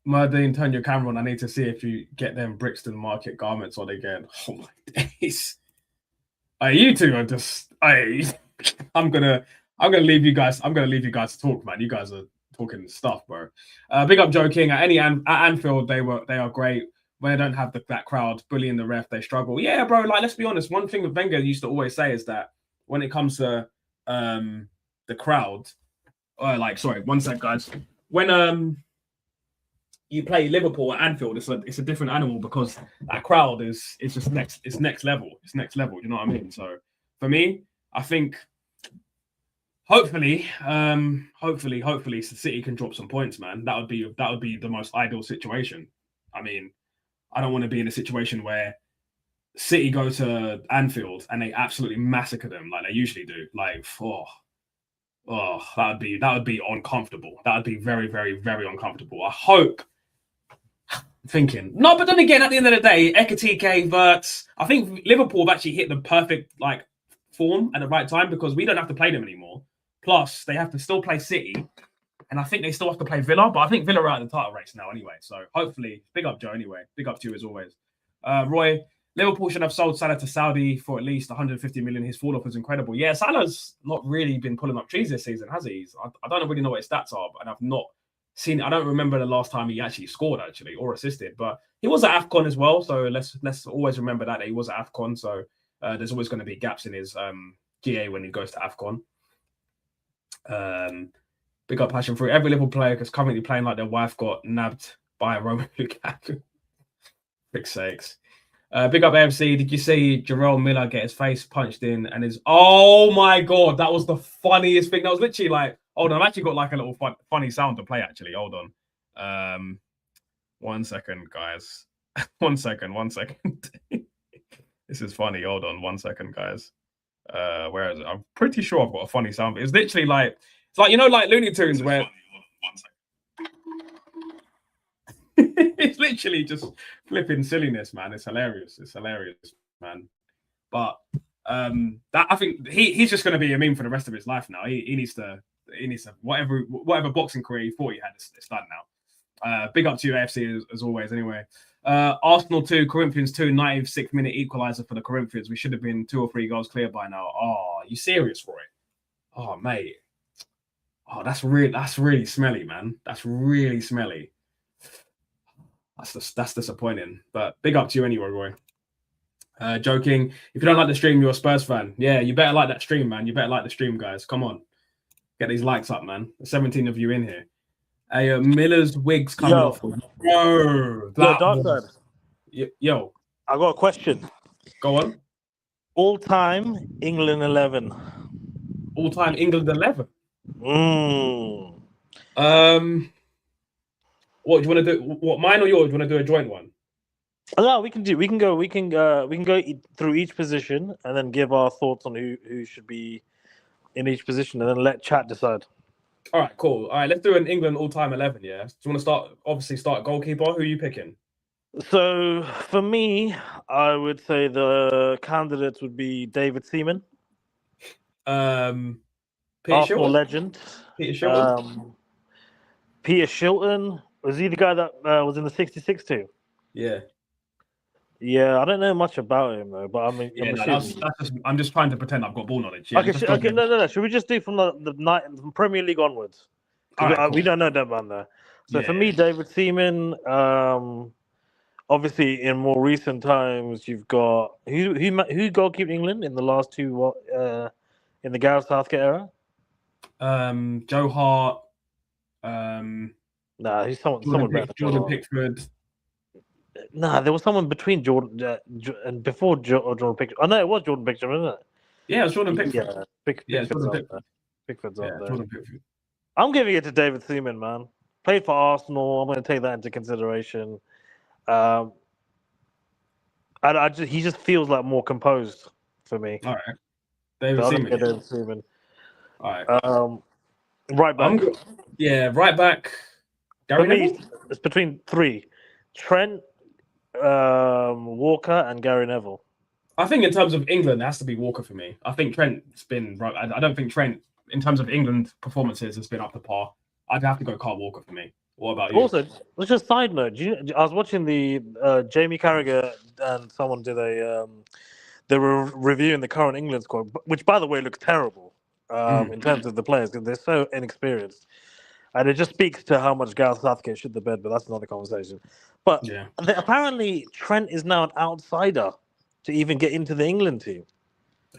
Speaker 1: Murdine, turn your camera on. I need to see if you get them Brixton Market garments on again. Oh my days! You two are just. I'm gonna leave you guys. I'm gonna leave you guys to talk, man. You guys are talking stuff, bro. Big up Joe King. At Anfield, they are great. When they don't have that crowd bullying the ref, they struggle. Yeah, bro. Like, let's be honest. One thing that Wenger used to always say is that when it comes to the crowd, sorry, one sec, guys. When you play Liverpool at Anfield, it's a different animal because that crowd is just next level. It's next level. You know what I mean? So for me, I think hopefully City can drop some points, man. That would be the most ideal situation. I mean, I don't want to be in a situation where City go to Anfield and they absolutely massacre them like they usually do. Like, that would be uncomfortable. That would be very, very, very uncomfortable. I hope. Thinking no, but then again, at the end of the day, Ekitike, Verts. I think Liverpool have actually hit the perfect form at the right time because we don't have to play them anymore. Plus, they have to still play City, and I think they still have to play Villa. But I think Villa are out of the title race now anyway. So hopefully, big up Joe anyway. Big up to you as always. Roy, Liverpool should have sold Salah to Saudi for at least 150 million. His fall off was incredible. Yeah, Salah's not really been pulling up trees this season, has he? I don't really know what his stats are, and I've not seen. I don't remember the last time he actually scored or assisted. But he was at AFCON as well, so let's always remember that he was at AFCON. So there's always going to be gaps in his GA when he goes to AFCON. Big up passion fruit. Every Liverpool player is currently playing like their wife got nabbed by a Roman Lukaku. Big sakes. Big up AFC. Did you see Jerome Miller get his face punched in and his? Oh my god, that was the funniest thing. That was literally like, hold on, I've actually got like a little funny sound to play. Actually, hold on. 1 second, guys. 1 second. This is funny. Hold on, 1 second, guys. Where is it? I'm pretty sure I've got a funny sound. It's literally like like Looney Tunes where. It's literally just flipping silliness, man. It's hilarious. Man. But that I think he's just going to be a meme for the rest of his life now. He needs to whatever boxing career he thought he had, it's done now. Big up to you, AFC, as always. Anyway, Arsenal 2, Corinthians 2, 96th-minute equaliser for the Corinthians. We should have been 2 or 3 goals clear by now. Oh, are you serious, Roy? Oh, mate. Oh, that's really smelly, man. That's really smelly. That's disappointing. But big up to you anyway, Roy. Joking. If you don't like the stream, you're a Spurs fan. Yeah, you better like that stream, man. You better like the stream, guys. Come on. Get these likes up, man. There's 17 of you in here. Hey, Miller's wig's coming off. Bro,
Speaker 2: Darkside.
Speaker 1: Yo.
Speaker 2: I got a question.
Speaker 1: Go on.
Speaker 2: All-time England 11.
Speaker 1: All-time England 11? What do you want to do? What, mine or yours? Do you want to do a joint one?
Speaker 2: No, we can go through each position and then give our thoughts on who should be in each position, and then let chat decide.
Speaker 1: All right, cool. All right, let's do an England all-time 11. Yeah. Do you want to start goalkeeper? Who are you picking?
Speaker 2: So for me, I would say the candidates would be David Seaman,
Speaker 1: Peter
Speaker 2: Arsenal
Speaker 1: Shilton?
Speaker 2: legend.
Speaker 1: Peter Shilton.
Speaker 2: Peter Shilton, was he the guy that was in the '66 team?
Speaker 1: Yeah.
Speaker 2: Yeah, I don't know much about him though, but
Speaker 1: I'm just trying to pretend I've got ball knowledge. Yeah,
Speaker 2: okay, no. Should we just do from the night from Premier League onwards?
Speaker 1: Right, cool.
Speaker 2: We don't know that man there. So for me, David Seaman. Obviously, in more recent times, you've got who goalkeeped England in the last 2 in the Gareth Southgate era?
Speaker 1: Joe Hart.
Speaker 2: Nah, he's someone better.
Speaker 1: Jordan Pickford.
Speaker 2: Nah, there was someone between Jordan and before Jordan Pickford. Oh no, it was Jordan Pickford, wasn't it?
Speaker 1: Yeah, it was Jordan Pickford.
Speaker 2: Pickford's up there. Jordan Pickford. I'm giving it to David Seaman, man. Played for Arsenal. I'm going to take that into consideration. Um, he just feels like more composed for me.
Speaker 1: All right,
Speaker 2: So
Speaker 1: David
Speaker 2: I'm gonna
Speaker 1: Seaman.
Speaker 2: get David Seaman.
Speaker 1: All right,
Speaker 2: Right back.
Speaker 1: yeah, right back.
Speaker 2: For
Speaker 1: Gary
Speaker 2: me,
Speaker 1: Neville.
Speaker 2: it's between three: Trent, Walker, and Gary Neville.
Speaker 1: I think in terms of England, it has to be Walker for me. I think Trent's been right. I don't think Trent, in terms of England performances, has been up to par. I'd have to go Carl Walker for me. What about you?
Speaker 2: Also, let's just side note. I was watching the Jamie Carragher and someone did they were reviewing the current England squad, which by the way looks terrible in terms of the players because they're so inexperienced, and it just speaks to how much Gareth Southgate shit the bed. But that's another conversation. But
Speaker 1: Yeah.
Speaker 2: apparently Trent is now an outsider to even get into the England team.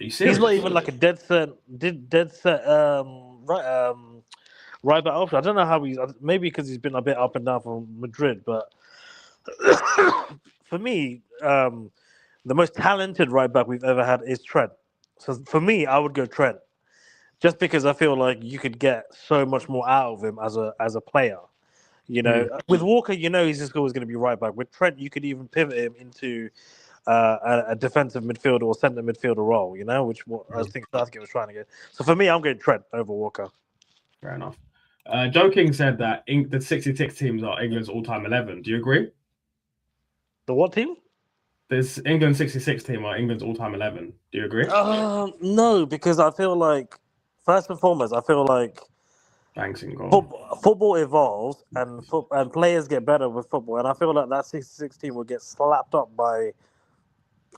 Speaker 1: Are you
Speaker 2: He's not
Speaker 1: serious?
Speaker 2: even like a dead set right back option. I don't know how he's maybe because he's been a bit up and down from Madrid, but for me, the most talented right back we've ever had is Trent. So for me, I would go Trent, just because I feel like you could get so much more out of him as a player. You know, with Walker, he's just always going to be right back. With Trent, you could even pivot him into a defensive midfielder or centre midfielder role. Which I think Southgate was trying to get. So for me, I'm going Trent over Walker.
Speaker 1: Fair enough. Joe King said that the 66 teams are England's all-time 11. Do you agree?
Speaker 2: The what team?
Speaker 1: This England 66 team are England's all-time 11. Do you agree?
Speaker 2: No, because I feel like first and foremost, I feel like
Speaker 1: Banks in goal.
Speaker 2: football evolves and players get better with football, and I feel like that 66 team will get slapped up by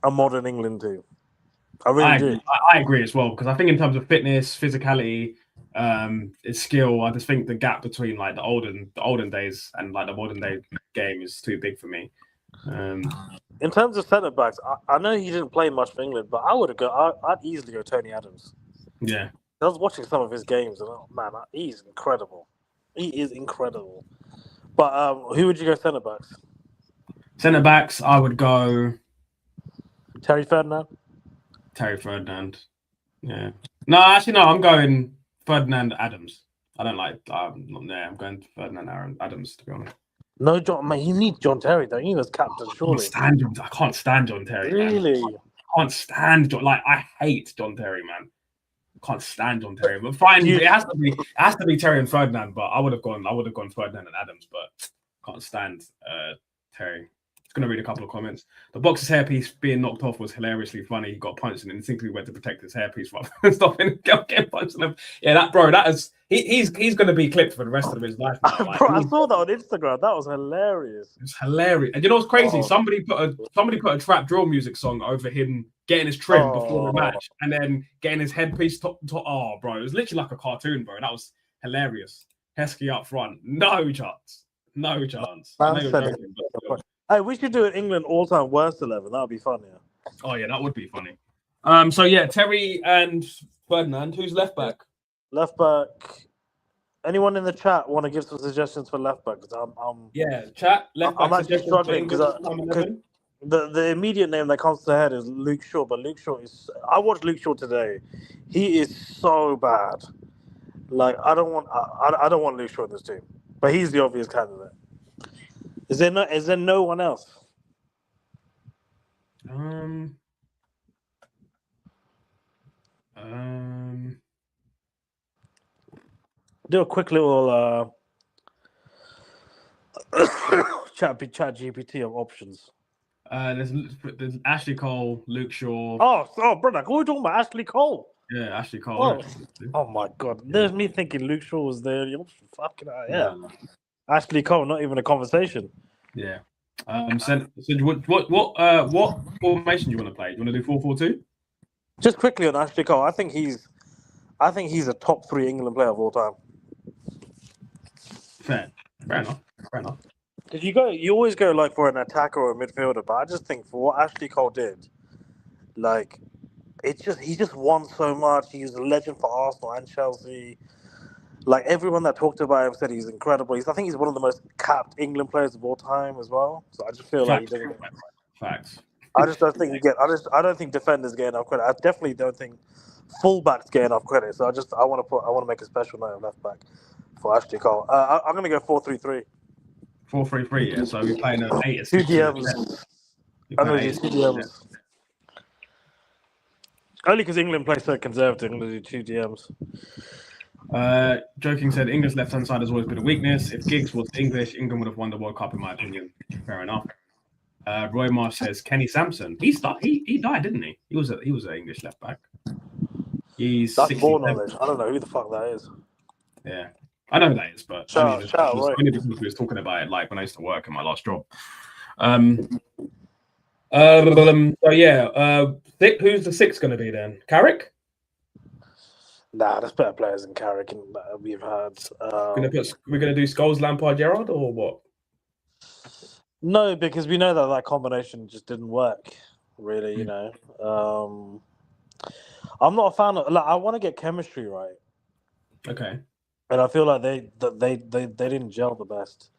Speaker 2: a modern England team. I really do.
Speaker 1: I agree as well because I think in terms of fitness, physicality, skill, I just think the gap between like the olden days and like the modern day game is too big for me.
Speaker 2: In terms of centre backs, I know he didn't play much for England, but I'd easily go Tony Adams.
Speaker 1: Yeah,
Speaker 2: I was watching some of his games, and man, he's incredible. He is incredible. But who would you go centre backs?
Speaker 1: Centre backs, I would go
Speaker 2: Terry Ferdinand.
Speaker 1: Terry Ferdinand. Yeah. No, actually, no. I'm going Ferdinand Adams. I don't like. I'm not there. I'm going Ferdinand Adams to be honest.
Speaker 2: No, John. Man, you need John Terry though. He was captain, surely.
Speaker 1: I can't stand John Terry.
Speaker 2: Really?
Speaker 1: Man. I can't stand John. Like I hate John Terry, man. I can't stand John Terry. But fine, it has to be Terry and Ferdinand. But I would have gone Ferdinand and Adams. But can't stand Terry. Going to read a couple of comments. The boxer's hairpiece being knocked off was hilariously funny. He got punched and instinctively went to protect his hairpiece from stopping getting punched. Yeah, he's going to be clipped for the rest of his life. Now. Like,
Speaker 2: bro, I saw that on Instagram. That was hilarious.
Speaker 1: It's hilarious. And you know what's crazy? Somebody put a trap drill music song over him getting his trim before the match and then getting his headpiece top. Oh, bro, it was literally like a cartoon, bro. That was hilarious. Heskey up front, no chance.
Speaker 2: Hey, we should do an England all-time worst 11. That would be fun, yeah.
Speaker 1: Oh yeah, that would be funny. So yeah, Terry and Ferdinand. Who's left back?
Speaker 2: Left back. Anyone in the chat want to give some suggestions for left back? Because
Speaker 1: chat. Left back.
Speaker 2: I'm actually struggling because the immediate name that comes to the head is Luke Shaw, but Luke Shaw is. I watched Luke Shaw today. He is so bad. Like I don't want Luke Shaw in this team, but he's the obvious candidate. Is there no one else? Do a quick little chat GPT of options.
Speaker 1: There's Ashley Cole, Luke Shaw.
Speaker 2: Oh, brother, who are we talking about? Ashley Cole.
Speaker 1: Yeah, Ashley Cole.
Speaker 2: Oh my God! There's me thinking Luke Shaw was there. You fucking No. Ashley Cole, not even a conversation.
Speaker 1: Yeah. So what formation do you want to play? Do you want to do 4-4-2?
Speaker 2: Just quickly on Ashley Cole, I think he's a top 3 England player of all time.
Speaker 1: Fair enough.
Speaker 2: Because you always go like for an attacker or a midfielder, but I just think for what Ashley Cole did, like he just won so much. He's a legend for Arsenal and Chelsea. Like everyone that talked about him said he's incredible. I think he's one of the most capped England players of all time as well. So I just feel like he doesn't.
Speaker 1: Facts.
Speaker 2: I just don't think I don't think defenders get enough credit. I definitely don't think fullbacks get enough credit. So I want to make a special note of left back for Ashley Cole. I'm going to go 4-3-3.
Speaker 1: 4-3-3. Yeah. So we're playing an 8
Speaker 2: Two
Speaker 1: 6 and a 10.
Speaker 2: DMs.
Speaker 1: We're
Speaker 2: I know
Speaker 1: playing
Speaker 2: you
Speaker 1: 8
Speaker 2: two DMs. Only because England plays so conservative. England do two DMs.
Speaker 1: Joking said England's left-hand side has always been a weakness. If Giggs was English, England would have won the World Cup, in my opinion. Fair enough. Roy Marsh says Kenny Sampson. He died, didn't he? He was an English left back. He's
Speaker 2: That's
Speaker 1: 67.
Speaker 2: more knowledge. I don't know who the fuck that is.
Speaker 1: Yeah, I know who that is, but only because we was talking about it like when I used to work in my last job. So yeah, who's the 6 going to be then? Carrick?
Speaker 2: Nah, there's better players than Carrick that we've had.
Speaker 1: We're gonna do Scholes, Lampard, Gerrard, or what?
Speaker 2: No, because we know that combination just didn't work. Really, you know. I'm not a fan of. Like, I want to get chemistry right.
Speaker 1: Okay.
Speaker 2: And I feel like they didn't gel the best.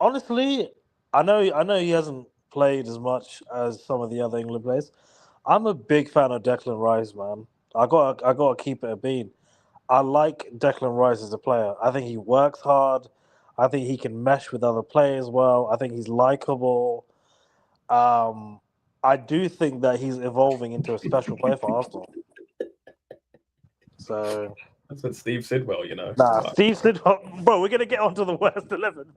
Speaker 2: Honestly, I know he hasn't played as much as some of the other England players. I'm a big fan of Declan Rice, man. I got to keep it a bean. I like Declan Rice as a player. I think he works hard. I think he can mesh with other players well. I think he's likable. I do think that he's evolving into a special player for Arsenal. So
Speaker 1: that's what Steve Sidwell, you know.
Speaker 2: Nah, Steve Sidwell, bro. We're gonna get onto the worst 11.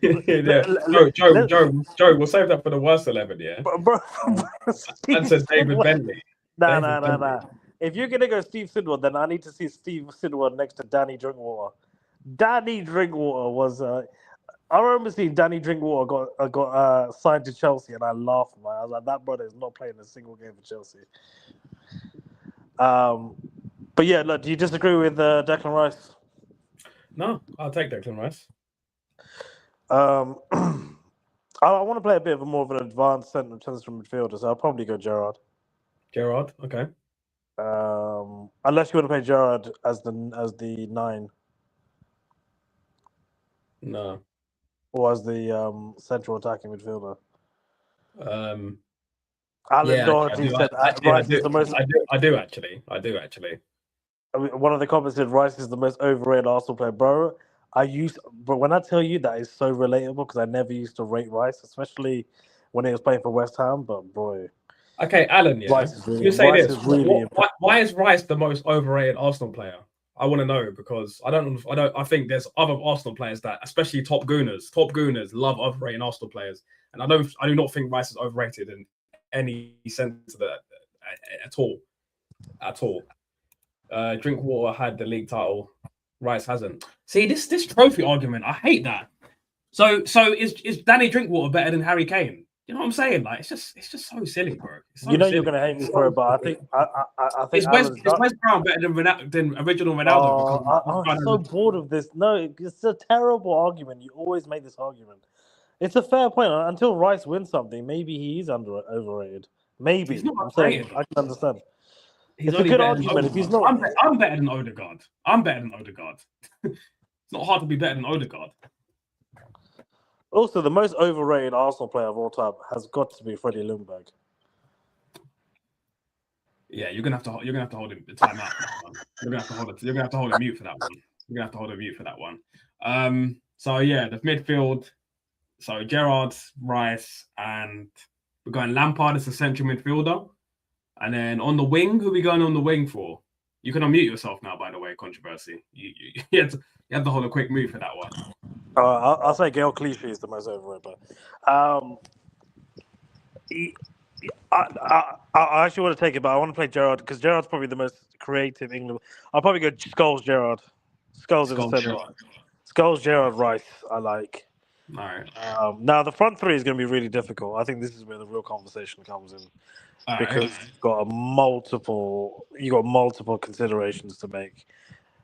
Speaker 1: Yeah. Joe, we'll save that for the worst 11. Yeah,
Speaker 2: bro.
Speaker 1: And said David Bentley.
Speaker 2: Nah. If you're gonna go Steve Sidwell, then I need to see Steve Sidwell next to Danny Drinkwater. Danny Drinkwater was. I remember seeing Danny Drinkwater got signed to Chelsea, and I laughed. Man. I was like, that brother is not playing a single game for Chelsea. But yeah, look, do you disagree with Declan Rice?
Speaker 1: No, I'll take Declan Rice.
Speaker 2: I want to play a bit of more of an advanced central midfielder, so I'll probably go Gerrard.
Speaker 1: Gerrard, okay.
Speaker 2: Unless you want to play Gerrard as the 9.
Speaker 1: No.
Speaker 2: Or as the central attacking midfielder.
Speaker 1: Alan
Speaker 2: Doherty said Rice is the most.
Speaker 1: I do actually.
Speaker 2: I mean, one of the comments said Rice is the most overrated Arsenal player, bro. But when I tell you that is so relatable because I never used to rate Rice, especially when he was playing for West Ham. But boy,
Speaker 1: okay, Alan, yeah.
Speaker 2: Rice is really
Speaker 1: why is Rice the most overrated Arsenal player? I want to know because I think there's other Arsenal players that, especially top gooners, love overrating Arsenal players, and I do not think Rice is overrated in any sense of that at all. Drinkwater had the league title. Rice hasn't. See this trophy argument. I hate that. So is Danny Drinkwater better than Harry Kane? You know what I'm saying? Like it's just so silly, bro. So
Speaker 2: you're gonna hate me for it, but I think
Speaker 1: is West Brown better than original Ronaldo?
Speaker 2: I'm so bored of this. No, it's a terrible argument. You always make this argument. It's a fair point. Until Rice wins something, maybe he is overrated. Maybe. I'm saying I can understand. It's a good argument. If he's not,
Speaker 1: I'm better than Odegaard. It's not hard to be better than Odegaard.
Speaker 2: Also, the most overrated Arsenal player of all time has got to be Freddie Ljungberg.
Speaker 1: Yeah, you're gonna have to hold him the time out. You're gonna have to hold him mute for that one. So yeah, the midfield. So Gerrard, Rice, and we're going Lampard as a central midfielder. And then on the wing, who are we going on the wing for? You can unmute yourself now, by the way, controversy. You have to hold a quick move for that one.
Speaker 2: I'll say Gael Clichy is the most overrated. I actually want to take it, but I want to play Gerrard because Gerrard's probably the most creative England. I'll probably go Scholes, Gerrard. Scholes, Gerrard, Rice. I like.
Speaker 1: All right.
Speaker 2: Now the front three is going to be really difficult. I think this is where the real conversation comes in. Because you've got multiple considerations to make.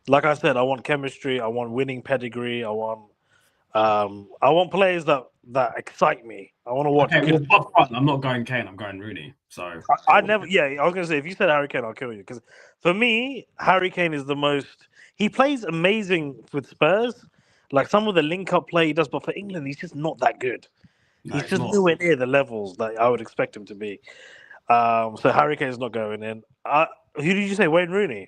Speaker 2: Like I said, I want chemistry. I want winning pedigree. I want players that excite me. I want to watch.
Speaker 1: Okay, well, up front, I'm not going Kane. I'm going Rooney. So
Speaker 2: I never. Yeah, I was gonna say if you said Harry Kane, I'll kill you. Because for me, Harry Kane is the most. He plays amazing with Spurs. Like some of the link-up play he does, but for England, he's just not that good. He's just nowhere near the levels that I would expect him to be. So Harry Kane's not going in. Who did you say? Wayne Rooney?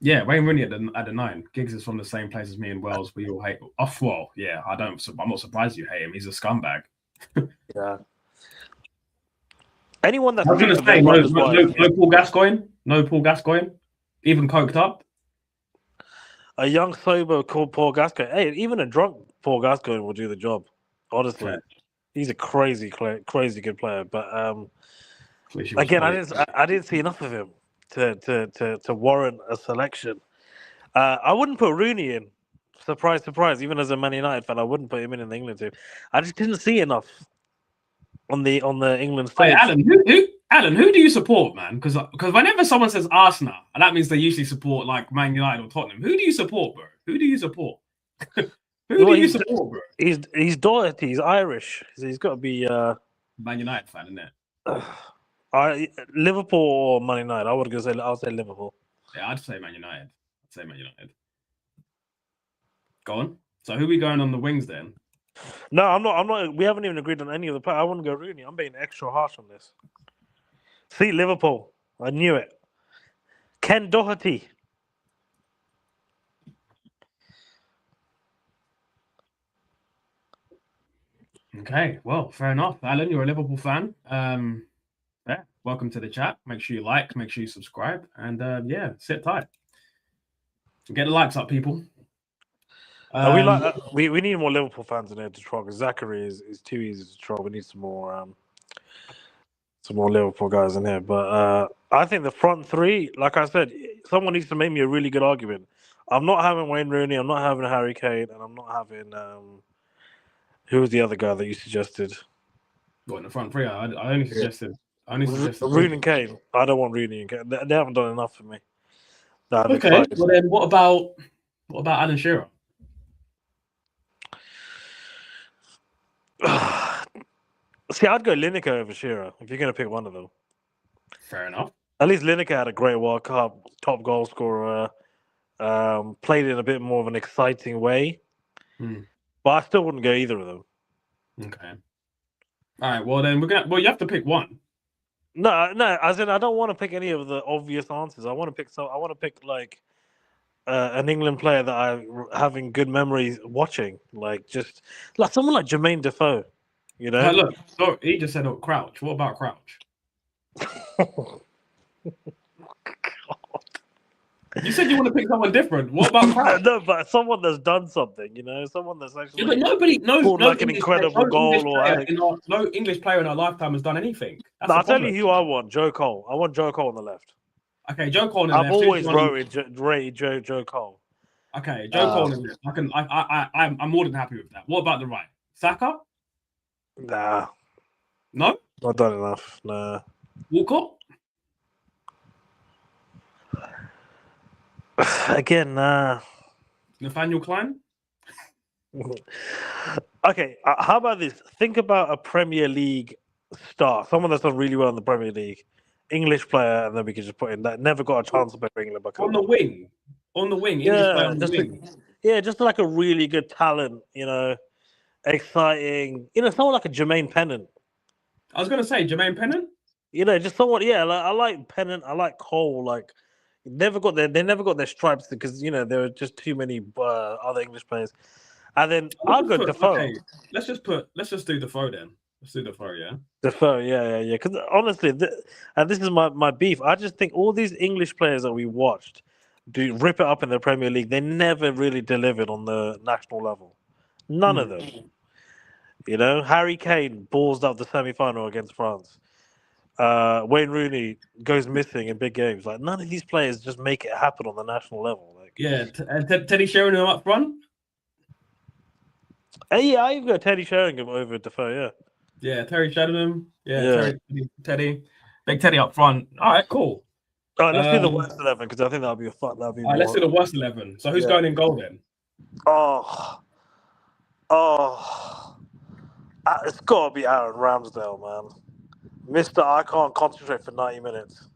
Speaker 1: Yeah, Wayne Rooney at the 9. Giggs is from the same place as me in Wales. We all hate. Oh, well, yeah. I'm not surprised you hate him. He's a scumbag.
Speaker 2: Yeah. Anyone
Speaker 1: I
Speaker 2: that's
Speaker 1: was going
Speaker 2: speaks
Speaker 1: to
Speaker 2: of their
Speaker 1: say
Speaker 2: brothers' wives,
Speaker 1: no Paul Gascoigne, no Paul Gascoigne, even coked up.
Speaker 2: a young sober called Paul Gascoigne. Hey, even a drunk Paul Gascoigne will do the job. Honestly,
Speaker 1: Fair.
Speaker 2: he's a crazy good player. But
Speaker 1: At least he was
Speaker 2: again,
Speaker 1: fully.
Speaker 2: I didn't see enough of him to warrant a selection. I wouldn't put Rooney in. Surprise, surprise. Even as a Man United fan, I wouldn't put him in the England team. I just didn't see enough on the England
Speaker 1: Hey,
Speaker 2: stage.
Speaker 1: Alan, who do you support, man? Because whenever someone says Arsenal, and that means they usually support like Man United or Tottenham. Who do you support, bro? Who do you support? Who do you support, bro?
Speaker 2: He's Doherty. He's Irish. So he's got to be
Speaker 1: Man United fan, isn't it?
Speaker 2: Liverpool or Man United. I'll say Liverpool.
Speaker 1: Yeah, I'd say Man United. Go on. So who are we going on the wings then?
Speaker 2: No, I'm not. We haven't even agreed on any of the players. I wouldn't go Rooney. I'm being extra harsh on this. See, Liverpool. I knew it. Ken Doherty.
Speaker 1: Okay, well, fair enough. Alan, you're a Liverpool fan. Yeah, welcome to the chat. Make sure you like, make sure you subscribe, and yeah, sit tight. Get the likes up, people.
Speaker 2: We need more Liverpool fans in there to troll. Because Zachary is too easy to troll. We need some more Liverpool guys in here. But I think the front three, like I said, someone needs to make me a really good argument. I'm not having Wayne Rooney. I'm not having Harry Kane, and I'm not having who was the other guy that you suggested?
Speaker 1: What in the front three? I only suggested.
Speaker 2: Rooney and Kane. I don't want Rooney and Kane. They haven't done enough for me.
Speaker 1: Okay. Well then, what about Alan Shearer?
Speaker 2: See, I'd go Lineker over Shearer if you're going to pick one of them.
Speaker 1: Fair enough.
Speaker 2: At least Lineker had a great World Cup, top goal scorer, played in a bit more of an exciting way. But I still wouldn't go either of them.
Speaker 1: Okay. All right. Well, then you have to pick one.
Speaker 2: No. As in, I don't want to pick any of the obvious answers. I want to pick like an England player that I'm having good memories watching, like just like someone like Jermaine Defoe. You know.
Speaker 1: Look, so he just said, Crouch. What about Crouch? You said you want to pick someone different. What about Crouch?
Speaker 2: No, but someone that's done something, you know, someone that's actually.
Speaker 1: Yeah, but no
Speaker 2: incredible goal
Speaker 1: no English player in our lifetime has done anything.
Speaker 2: No, I'll tell you who I want. Joe Cole. I want Joe Cole on the left.
Speaker 1: Okay, Joe Cole on the left.
Speaker 2: I've always rated Joe Cole.
Speaker 1: Okay, Joe Cole on the left. I'm more than happy with that. What about the right? Saka?
Speaker 2: Nah.
Speaker 1: No?
Speaker 2: Not done enough. Nah.
Speaker 1: Walcott?
Speaker 2: Again, nah.
Speaker 1: Nathaniel Klein?
Speaker 2: Okay, how about this? Think about a Premier League star, someone that's done really well in the Premier League, English player, and then we can just put in that never got a chance to play for England.
Speaker 1: On the wing. English player on the wing.
Speaker 2: Just like a really good talent, you know, exciting. You know, someone like a Jermaine Pennant.
Speaker 1: I was going to say Jermaine Pennant.
Speaker 2: You know, just someone. Yeah, like, I like Pennant. I like Cole. Like, they never got their stripes because you know there were just too many other English players. And then I'll go Defoe.
Speaker 1: Okay, let's just do Defoe then. Let's do Defoe, yeah.
Speaker 2: Defoe, yeah. Because honestly, and this is my beef. I just think all these English players that we watched do rip it up in the Premier League. They never really delivered on the national level. None of them. You know, Harry Kane balls up the semi-final against France. Wayne Rooney goes missing in big games. Like none of these players just make it happen on the national level. Like
Speaker 1: and Teddy Sheringham up front.
Speaker 2: Yeah, I even got Teddy Sheringham over Defoe. Yeah.
Speaker 1: Yeah, Terry Sheringham. Yeah. Teddy, big Teddy up front. All right, cool.
Speaker 2: All right, let's do the worst 11 because I think that'll be a fun. All
Speaker 1: right, let's do the worst 11. So who's going in goal then?
Speaker 2: It's got to be Aaron Ramsdale, man. Mister, I can't concentrate for 90 minutes.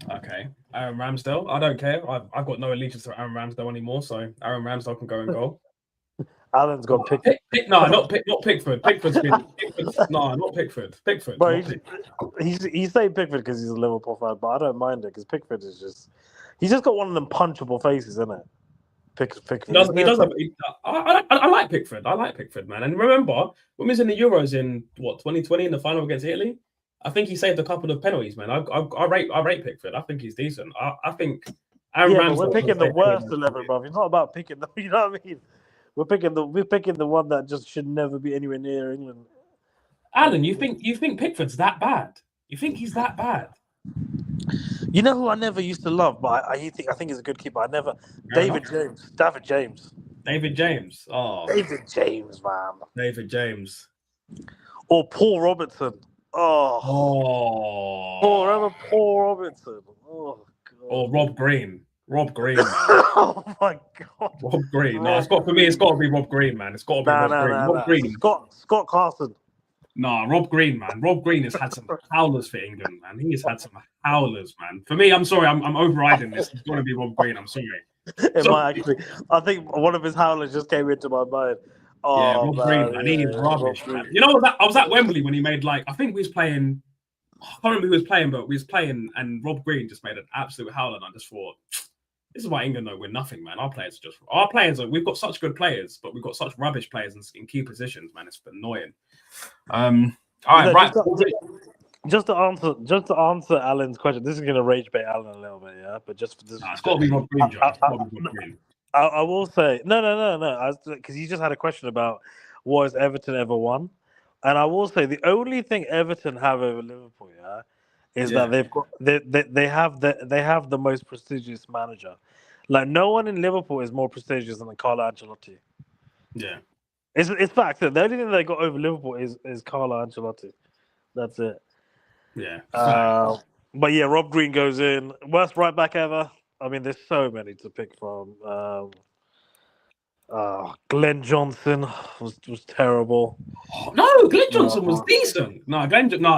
Speaker 1: Okay, Aaron Ramsdale. I don't care. I've got no allegiance to Aaron Ramsdale anymore, so Aaron Ramsdale can go in goal.
Speaker 2: Alan's got
Speaker 1: No, not Pickford. Pickford's been no, not Pickford. Pickford.
Speaker 2: Bro,
Speaker 1: Not Pickford.
Speaker 2: he's saying Pickford because he's a Liverpool fan, but I don't mind it because Pickford is he's just got one of them punchable faces, isn't it? Pickford.
Speaker 1: He does. He does. I like Pickford. I like Pickford, man. And remember when we was in the Euros in 2020 in the final against Italy, I think he saved a couple of penalties, man. I rate Pickford. I think he's decent. I think. Aaron
Speaker 2: Yeah, but we're
Speaker 1: Ramsdale
Speaker 2: picking the worst 11, bro. It's not about picking the. You know what I mean? We're picking the one that just should never be anywhere near England.
Speaker 1: Alan, you think Pickford's that bad? You think he's that bad?
Speaker 2: You know who I never used to love, but I think he's a good keeper. David James.
Speaker 1: David James. Oh,
Speaker 2: David James, man.
Speaker 1: David James.
Speaker 2: Or Paul Robertson.
Speaker 1: Oh.
Speaker 2: Paul Robertson. Oh god.
Speaker 1: Or Rob Green. Rob Green, man.
Speaker 2: Oh my god.
Speaker 1: Rob Green. No, it's got to be Rob Green, man. It's got to be Rob Green. Rob Green.
Speaker 2: Scott Carson.
Speaker 1: Nah, Rob Green, man. Rob Green has had some howlers for England, man. He has had some howlers, man. For me, I'm sorry, I'm overriding this. It's going to be Rob Green. I'm sorry.
Speaker 2: Might actually. I think one of his howlers just came into my mind. Oh,
Speaker 1: yeah, Rob Green, man. He is rubbish, man. You know what? I was at Wembley when he made I think we was playing. I can't remember who was playing, but we was playing, and Rob Green just made an absolute howler. And I just thought, this is why England don't win nothing, man. We've got such good players, but we've got such rubbish players in key positions, man. It's annoying. All right, right.
Speaker 2: Just to answer Alan's question, this is going to rage bait Alan a little bit, yeah. But just for this,
Speaker 1: it's got to be Rob Green, John.
Speaker 2: I will say no, because you just had a question about what has Everton ever won, and I will say the only thing Everton have over Liverpool, is that they have the most prestigious manager. Like no one in Liverpool is more prestigious than Carlo Ancelotti.
Speaker 1: Yeah,
Speaker 2: it's fact that the only thing they got over Liverpool is Carlo Ancelotti. That's it.
Speaker 1: Yeah.
Speaker 2: But yeah, Rob Green goes in. Worst right back ever. I mean, there's so many to pick from. Glenn Johnson was terrible.
Speaker 1: No, Glenn Johnson was decent. No,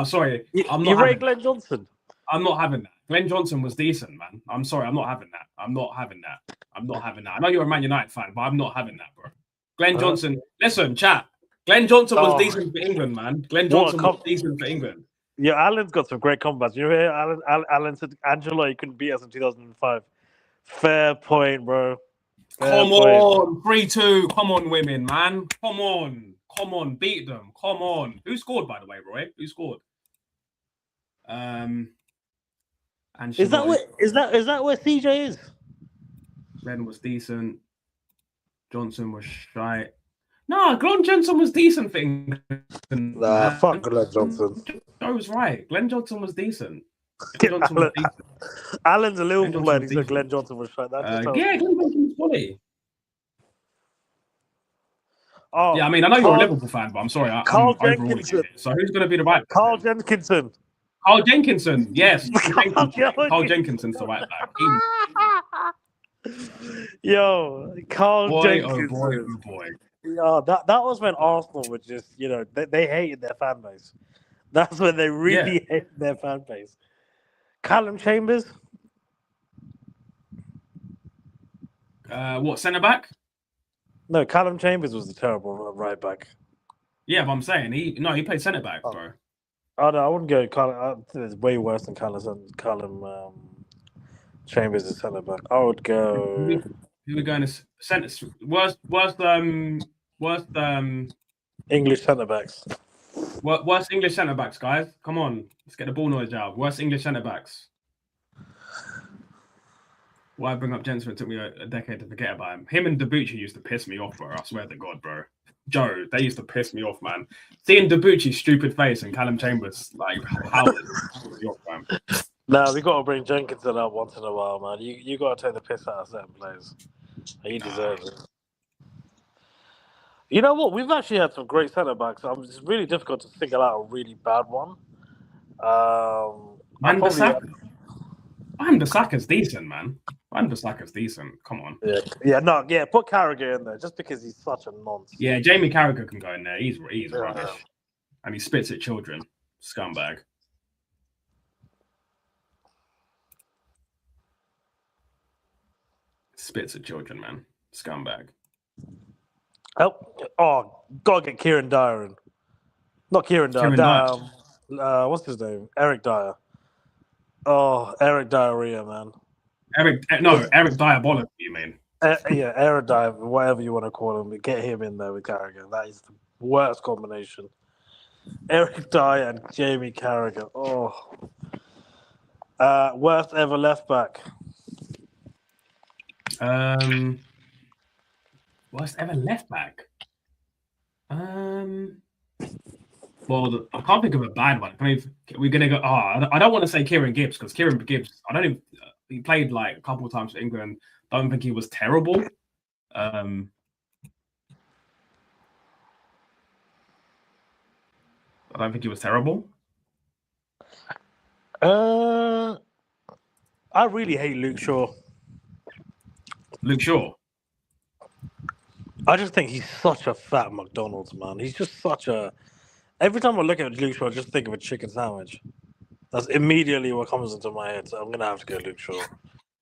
Speaker 1: sorry.
Speaker 2: You rate Glenn Johnson?
Speaker 1: I'm not having that. Glenn Johnson was decent, man. I'm sorry. I'm not having that. I'm not having that. I know you're a Man United fan, but I'm not having that, bro. Glenn Johnson. Listen, chat. Glenn Johnson was decent for England, man. Glenn Johnson was decent for England.
Speaker 2: Yeah, Alan's got some great combats. You hear Alan said, Angelo, you couldn't beat us in 2005. Fair point, bro.
Speaker 1: Come on, 3-2. Come on, women, man. Come on, beat them. Come on. Who scored, by the way, Roy? Who scored?
Speaker 2: Is that where CJ is?
Speaker 1: Glenn was decent. Johnson was shy. No, Glenn Johnson was decent for England.
Speaker 2: Nah, fuck Glenn Johnson.
Speaker 1: I was right. Glenn Johnson was decent.
Speaker 2: Alan's a Liverpool man. He said Glenn Johnson was shy.
Speaker 1: Yeah, Glenn Johnson was funny.
Speaker 2: Oh,
Speaker 1: yeah, I mean, I know you're a Liverpool fan, but I'm sorry. I'm overruling it. So who's going to be the right back?
Speaker 2: Carl Jenkinson.
Speaker 1: Carl Jenkinson, yes. Carl Jenkinson's the right back.
Speaker 2: Yo, Carl Jenkinson.
Speaker 1: Oh boy.
Speaker 2: Yeah, that was when Arsenal were just, they hated their fan base. That's when they really hated their fan base. Callum Chambers.
Speaker 1: What, centre back?
Speaker 2: No, Callum Chambers was the terrible right back.
Speaker 1: Yeah, but I'm saying he played centre back, bro.
Speaker 2: Oh no, I wouldn't go Callum. It's way worse than Callum Chambers is centre back. I would go.
Speaker 1: Who are going to centre? Worst
Speaker 2: English centre backs.
Speaker 1: Worst English centre backs, guys. Come on, let's get the ball noise out. Worst English centre backs. Why bring up Jensen? It took me a decade to forget about him. Him and Debuchy used to piss me off, bro. I swear to God, bro. Joe, they used to piss me off, man. Seeing Debuchy's stupid face and Callum Chambers, like, how piss me off, man.
Speaker 2: Nah, we got to bring Jenkinson up once in a while, man. You got to take the piss out of certain players. He deserves it. You know what? We've actually had some great centre backs. It's really difficult to single out a really bad one.
Speaker 1: I'm the Saka's decent, man. The Saka's decent. Come on.
Speaker 2: Yeah. Put Carragher in there just because he's such a nonce.
Speaker 1: Yeah, Jamie Carragher can go in there. He's rubbish, and he spits at children. Scumbag. Spits at children, man. Scumbag.
Speaker 2: Gotta get Kieran Dyer in. Not Kieran Dyer.
Speaker 1: Kieran Dyer.
Speaker 2: What's his name? Eric Dyer. Oh, Eric Diarrhea, man.
Speaker 1: Eric Diabolic, you mean?
Speaker 2: Yeah, Eric Dyer, whatever you want to call him. Get him in there with Carragher. That is the worst combination. Eric Dyer and Jamie Carragher. Oh. Worst ever left back.
Speaker 1: Worst ever left back. Well, I can't think of a bad one. I mean, we're gonna go. I don't want to say Kieran Gibbs because Kieran Gibbs. I don't even. He played like a couple of times for England. Don't think he was terrible. I don't think he was terrible.
Speaker 2: I really hate Luke Shaw.
Speaker 1: Luke Shaw.
Speaker 2: I just think he's such a fat McDonald's, man. He's just such a. Every time I look at Luke Shaw, I just think of a chicken sandwich. That's immediately what comes into my head. So I'm gonna have to go Luke Shaw.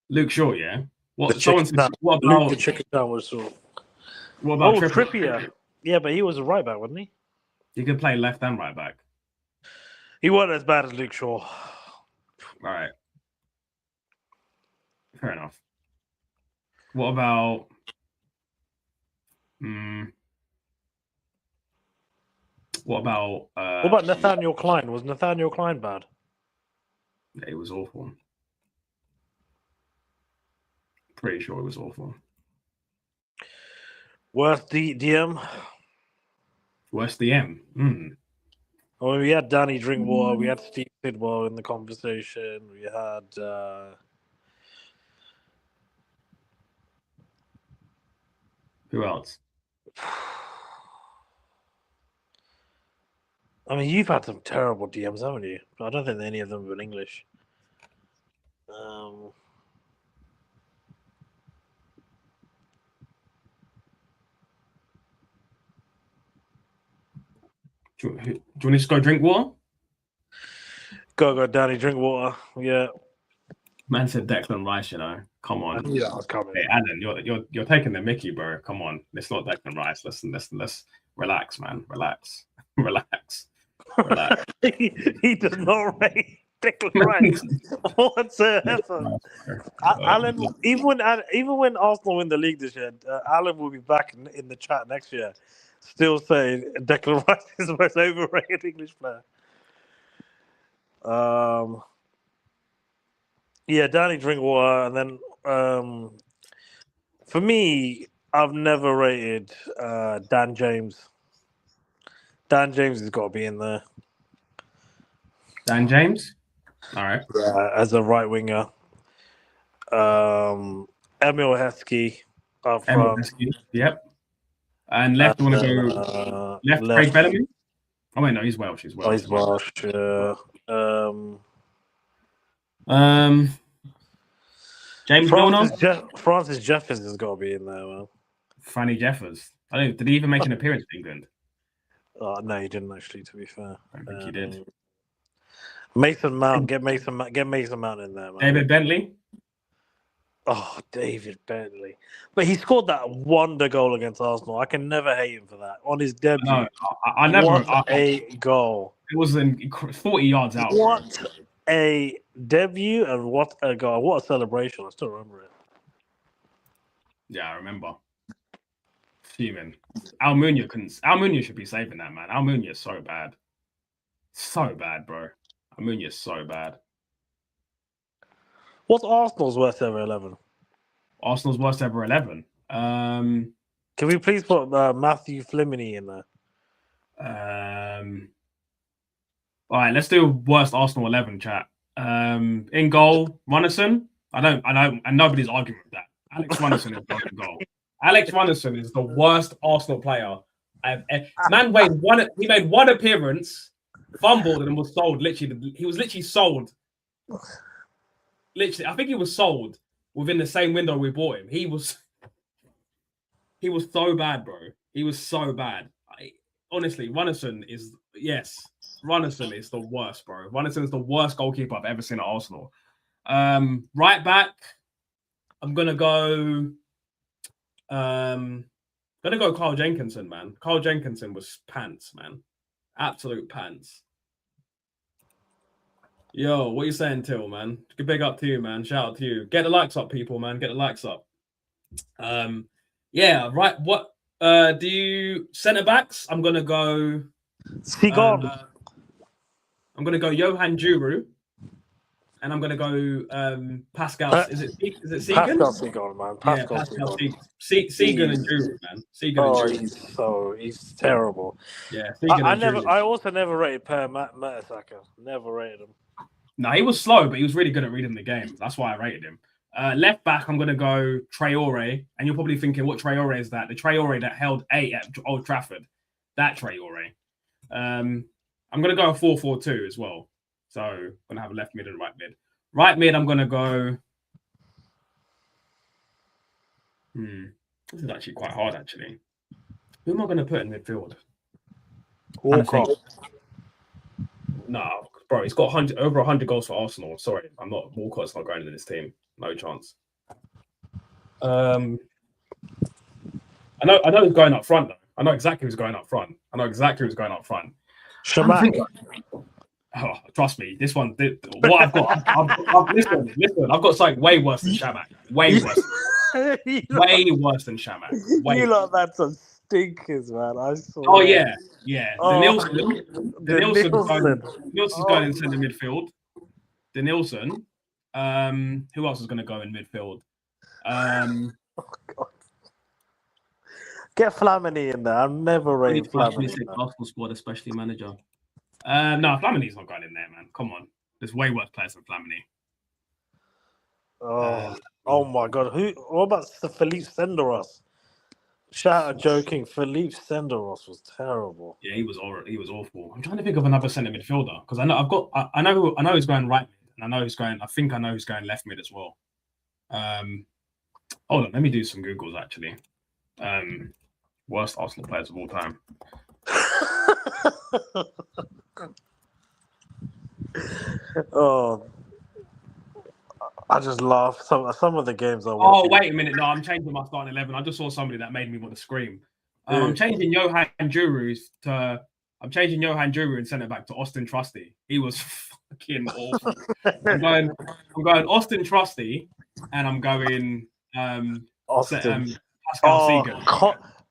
Speaker 1: Luke Shaw, yeah.
Speaker 2: What
Speaker 1: the
Speaker 2: about
Speaker 1: chicken
Speaker 2: sandwich?
Speaker 1: What about
Speaker 2: Trippier? Yeah, but he was a right back, wasn't he?
Speaker 1: He could play left and right back.
Speaker 2: He wasn't as bad as Luke Shaw.
Speaker 1: All right. Fair enough. What about? What about
Speaker 2: Nathaniel Klein? Was Nathaniel Klein bad?
Speaker 1: Yeah, it was awful. Pretty sure it was awful.
Speaker 2: Worst DM?
Speaker 1: Worst DM?
Speaker 2: I mean, we had Danny Drinkwater, we had Steve Sidwell in the conversation, we had
Speaker 1: who else?
Speaker 2: I mean, you've had some terrible DMs, haven't you? I don't think any of them have been English.
Speaker 1: Do you want to just go drink water?
Speaker 2: Go, Danny Drinkwater. Yeah.
Speaker 1: Man said Declan Rice, you know. Come on.
Speaker 2: I knew that was coming.
Speaker 1: Hey, Alan, you're taking the mickey, bro. Come on. It's not Declan Rice. Let's relax, man. Relax.
Speaker 2: He does not rate Declan Rice whatsoever. Alan, even when Arsenal win the league this year, Alan will be back in the chat next year, still saying Declan Rice is the most overrated English player. Yeah, Danny Drinkwater, and then for me, I've never rated Dan James. Dan James has got to be in there.
Speaker 1: Dan James? All right.
Speaker 2: As a right winger. Emil Heskey up front.
Speaker 1: Yep. And left, you want to go left Craig Bellamy? Oh, wait, no, he's Welsh. He's
Speaker 2: Welsh.
Speaker 1: James Milner?
Speaker 2: Francis Jeffers has got to be in there, man.
Speaker 1: Franny Jeffers. Did he even make an appearance for England?
Speaker 2: No, he didn't actually. To be fair,
Speaker 1: I think he did.
Speaker 2: Mason Mount, get Mason Mount in there, man.
Speaker 1: David Bentley.
Speaker 2: Oh, David Bentley, but he scored that wonder goal against Arsenal. I can never hate him for that on his debut.
Speaker 1: No, I never.
Speaker 2: What a goal!
Speaker 1: It was 40 yards out.
Speaker 2: What a debut and what a goal! What a celebration! I still remember it.
Speaker 1: Yeah, I remember. Fuming. Almunia should be saving that, man. Almunia is so bad. So bad, bro. Almunia is so bad.
Speaker 2: What's Arsenal's worst ever 11?
Speaker 1: Arsenal's worst ever 11.
Speaker 2: Can we please put Matthew Flemini in there?
Speaker 1: All right, let's do worst Arsenal 11, chat. In goal, Runnison. I know, and nobody's arguing with that. Alex Runnison is not in goal. Alex Runnison is the worst Arsenal player man he made one appearance, fumbled, and was sold. He was literally sold. Literally, I think he was sold within the same window we bought him. He was so bad, bro. He was so bad. Honestly, Runnison is the worst, bro. Runnison is the worst goalkeeper I've ever seen at Arsenal. Right back, I'm gonna go Gonna go Carl Jenkinson, man. Carl Jenkinson was pants, man. Absolute pants. Yo, what you saying, Till, man? Big up to you, man. Shout out to you. Get the likes up, people, man. Get the likes up. Yeah, right. What do you centre backs? I'm gonna go. I'm gonna go Johan Juru, and I'm gonna go Pascal. Is it Segan?
Speaker 2: Pascal Seagon, man. Pascal
Speaker 1: Segan and Juru, man. Segan and Juru.
Speaker 2: He's terrible.
Speaker 1: Yeah,
Speaker 2: I also never rated Per Mertesacker. Never rated him.
Speaker 1: No, he was slow, but he was really good at reading the game. That's why I rated him. Left back, I'm going to go Traore. And you're probably thinking, what Traore is that? The Traore that held 8 at Old Trafford. That Traore. I'm going to go a 4-4-2 as well. So I'm going to have a left mid and right mid. Right mid, I'm going to go... This is actually quite hard, actually. Who am I going to put in midfield?
Speaker 2: Walcott.
Speaker 1: No, bro, he's got over 100 goals for Arsenal. Sorry, Walcott's not going into this team. No chance. I know who's going up front, though. I know exactly who's going up front.
Speaker 2: Shamak.
Speaker 1: Oh, trust me, this one. What I've got, listen. I've got something way worse than Shamak. Way worse. Way worse than Shamak.
Speaker 2: You lot had some stinkers, man. I saw.
Speaker 1: Oh yeah.
Speaker 2: Oh,
Speaker 1: Nilsson's going in centre midfield. Denilson. Who else is going to go in midfield?
Speaker 2: Oh God. Get Flamini in there. I've never rated Flamini.
Speaker 1: Arsenal squad, especially manager. No, Flamini's not going in there, man. Come on. There's way worse players than Flamini.
Speaker 2: Oh my God. What about Felipe Senderos? Shout out joking. Felipe Senderos was terrible.
Speaker 1: Yeah, he was awful. I'm trying to think of another centre midfielder because I know who's going right mid, and I think I know who's going left mid as well. Hold on, let me do some Googles actually. Worst Arsenal players of all time.
Speaker 2: Oh, I just laugh. Some of the games I watch.
Speaker 1: Oh, wait a minute. No, I'm changing my starting 11. I just saw somebody that made me want to scream. I'm changing Johan Juru in centre back to Austin Trusty. He was fucking awful. I'm going Austin Trusty, and I'm going Pascal Seagan.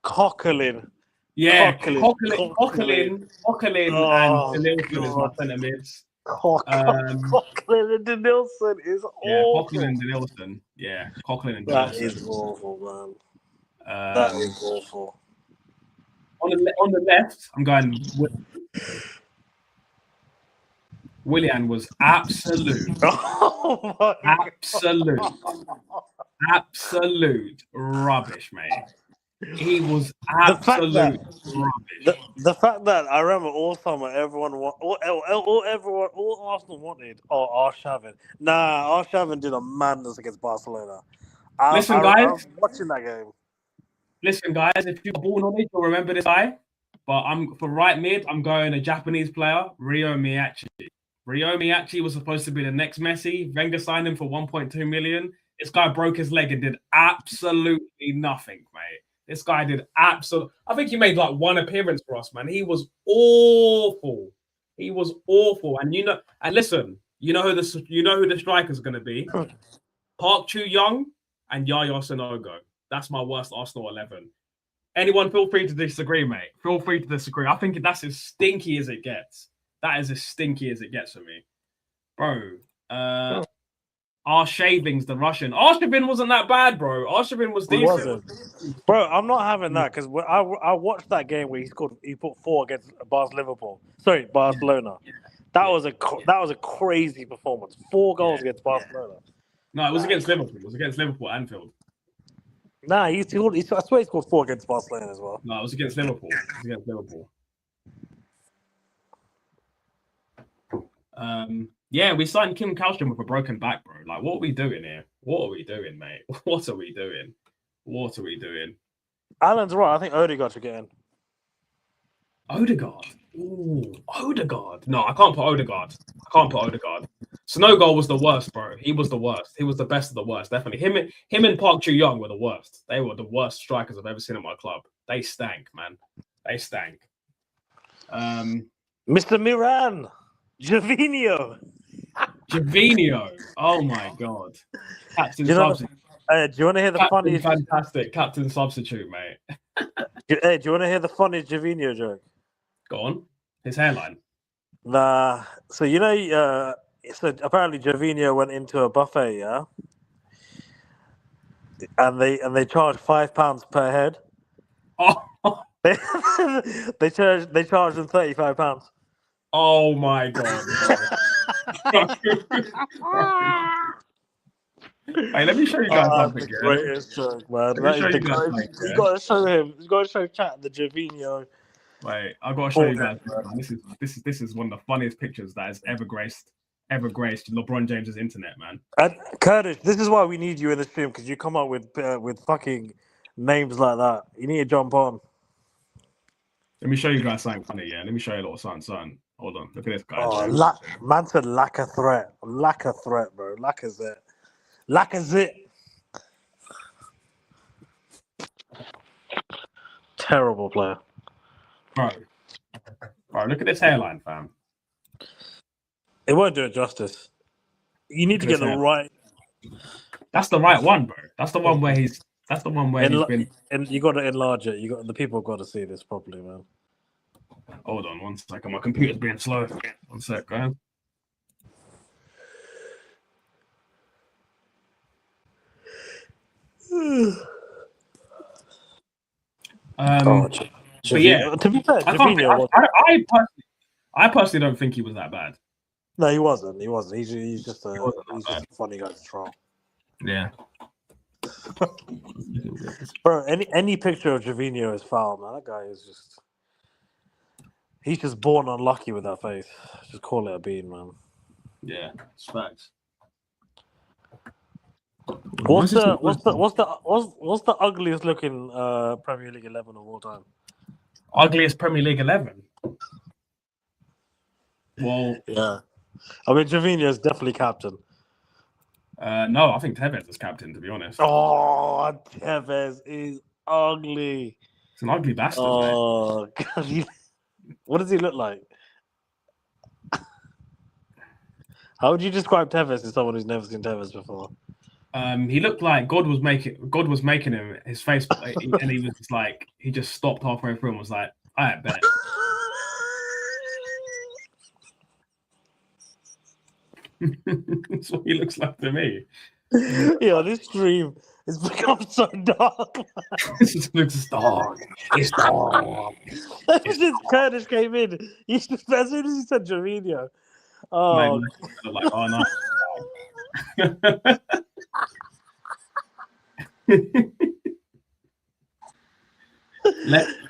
Speaker 2: Coquelin.
Speaker 1: Yeah, Coquelin, and Denilson is my centre mids.
Speaker 2: Coquelin and Denilson is awful.
Speaker 1: Yeah, Coquelin and Denilson. Yeah, Coquelin and Denilson.
Speaker 2: That is awful, man. That is awful.
Speaker 1: On the left, I'm going. Willian was absolute rubbish, mate. He was absolute rubbish.
Speaker 2: The fact that I remember all summer, all Arsenal wanted, Arshavin. Nah, Arshavin did a madness against Barcelona.
Speaker 1: Listen, guys,
Speaker 2: I was watching that game.
Speaker 1: Listen, guys, if you've got ball knowledge, you'll remember this guy. But for right mid, I'm going a Japanese player, Ryo Miyachi. Ryo Miyachi was supposed to be the next Messi. Wenger signed him for 1.2 million. This guy broke his leg and did absolutely nothing, mate. This guy did absolutely. I think he made like one appearance for us, man. He was awful. And listen, you know who the striker's going to be? Park Chu-young and Yaya Sanogo. That's my worst Arsenal 11. Anyone, feel free to disagree, mate. Feel free to disagree. I think that's as stinky as it gets. That is as stinky as it gets for me, bro. Arshaving's the Russian. Arshavin wasn't that bad, bro. Arshavin was decent.
Speaker 2: Bro, I'm not having that because I watched that game where he put 4 against Barcelona. That was a crazy performance. 4 goals against Barcelona.
Speaker 1: No, it was against Liverpool. It was against Liverpool, Anfield.
Speaker 2: Nah, I swear he scored 4 against Barcelona as well.
Speaker 1: No, it was against Liverpool. Yeah, we signed Kim Kallstrom with a broken back, bro. Like, what are we doing here? What are we doing, mate? What are we doing?
Speaker 2: Alan's right. I think Odegaard should get in.
Speaker 1: Odegaard? Ooh, Odegaard. No, I can't put Odegaard. Snowgoal was the worst, bro. He was the worst. He was the best of the worst. Definitely. Him and Park Ju-young were the worst. They were the worst strikers I've ever seen at my club. They stank, man. They stank.
Speaker 2: Mr. Miran, Javinho.
Speaker 1: Oh my god. Captain
Speaker 2: Do you,
Speaker 1: substitute.
Speaker 2: do you want to hear the funniest?
Speaker 1: Fantastic. Captain substitute, mate.
Speaker 2: Hey, do you want to hear the funniest Javinho joke?
Speaker 1: Go on. His hairline.
Speaker 2: Nah. So so apparently Javinho went into a buffet, yeah, and they charged £5 per head.
Speaker 1: Oh.
Speaker 2: they charged them £35.
Speaker 1: Oh my god. Hey, let me show you guys something.
Speaker 2: The greatest joke, man. You gotta show him. You gotta show chat the Javinho.
Speaker 1: Wait, I've got to show you guys. This is one of the funniest pictures that has ever graced LeBron James's internet, man.
Speaker 2: And Curtis, this is why we need you in the stream, because you come up with fucking names like that. You need to jump on.
Speaker 1: Let me show you guys something funny. Yeah, let me show you a little something. Hold on, look at this guy.
Speaker 2: Oh, man said lack of threat, bro. Lacazette. Terrible player.
Speaker 1: Bro, look at this hairline, fam.
Speaker 2: It won't do it justice. You need to get the right.
Speaker 1: That's the right one, bro. That's the one where he's. That's the one where he's been.
Speaker 2: And you got to enlarge it. The people got to see this properly, man.
Speaker 1: Hold on, 1 second. My computer's being slow. 1 sec, guys. But yeah,
Speaker 2: to be fair,
Speaker 1: I personally don't think he was that bad.
Speaker 2: No, he wasn't. He's just a funny guy to troll.
Speaker 1: Yeah.
Speaker 2: Bro, any picture of Javinho is foul, man. That guy is just. He's just born unlucky with that face. Just call it a bean, man.
Speaker 1: Yeah, it's facts.
Speaker 2: What's the ugliest looking Premier League 11 of all time?
Speaker 1: Ugliest Premier League 11? Well,
Speaker 2: yeah. I mean, Javinho is definitely captain.
Speaker 1: No, I think Tevez is captain, to be honest.
Speaker 2: Oh, Tevez is ugly.
Speaker 1: It's an ugly bastard.
Speaker 2: Oh, God. What does he look like? How would you describe Tevez to someone who's never seen Tevez before?
Speaker 1: He looked like God was making him his face, and he was just like, he just stopped halfway through and was like, "I bet." That's what he looks like to me.
Speaker 2: Yeah, this stream has become so dark.
Speaker 1: This looks dark. It's dark.
Speaker 2: Ever since Curtis came in, as soon as he said Javinho, oh,
Speaker 1: mate, like, oh no.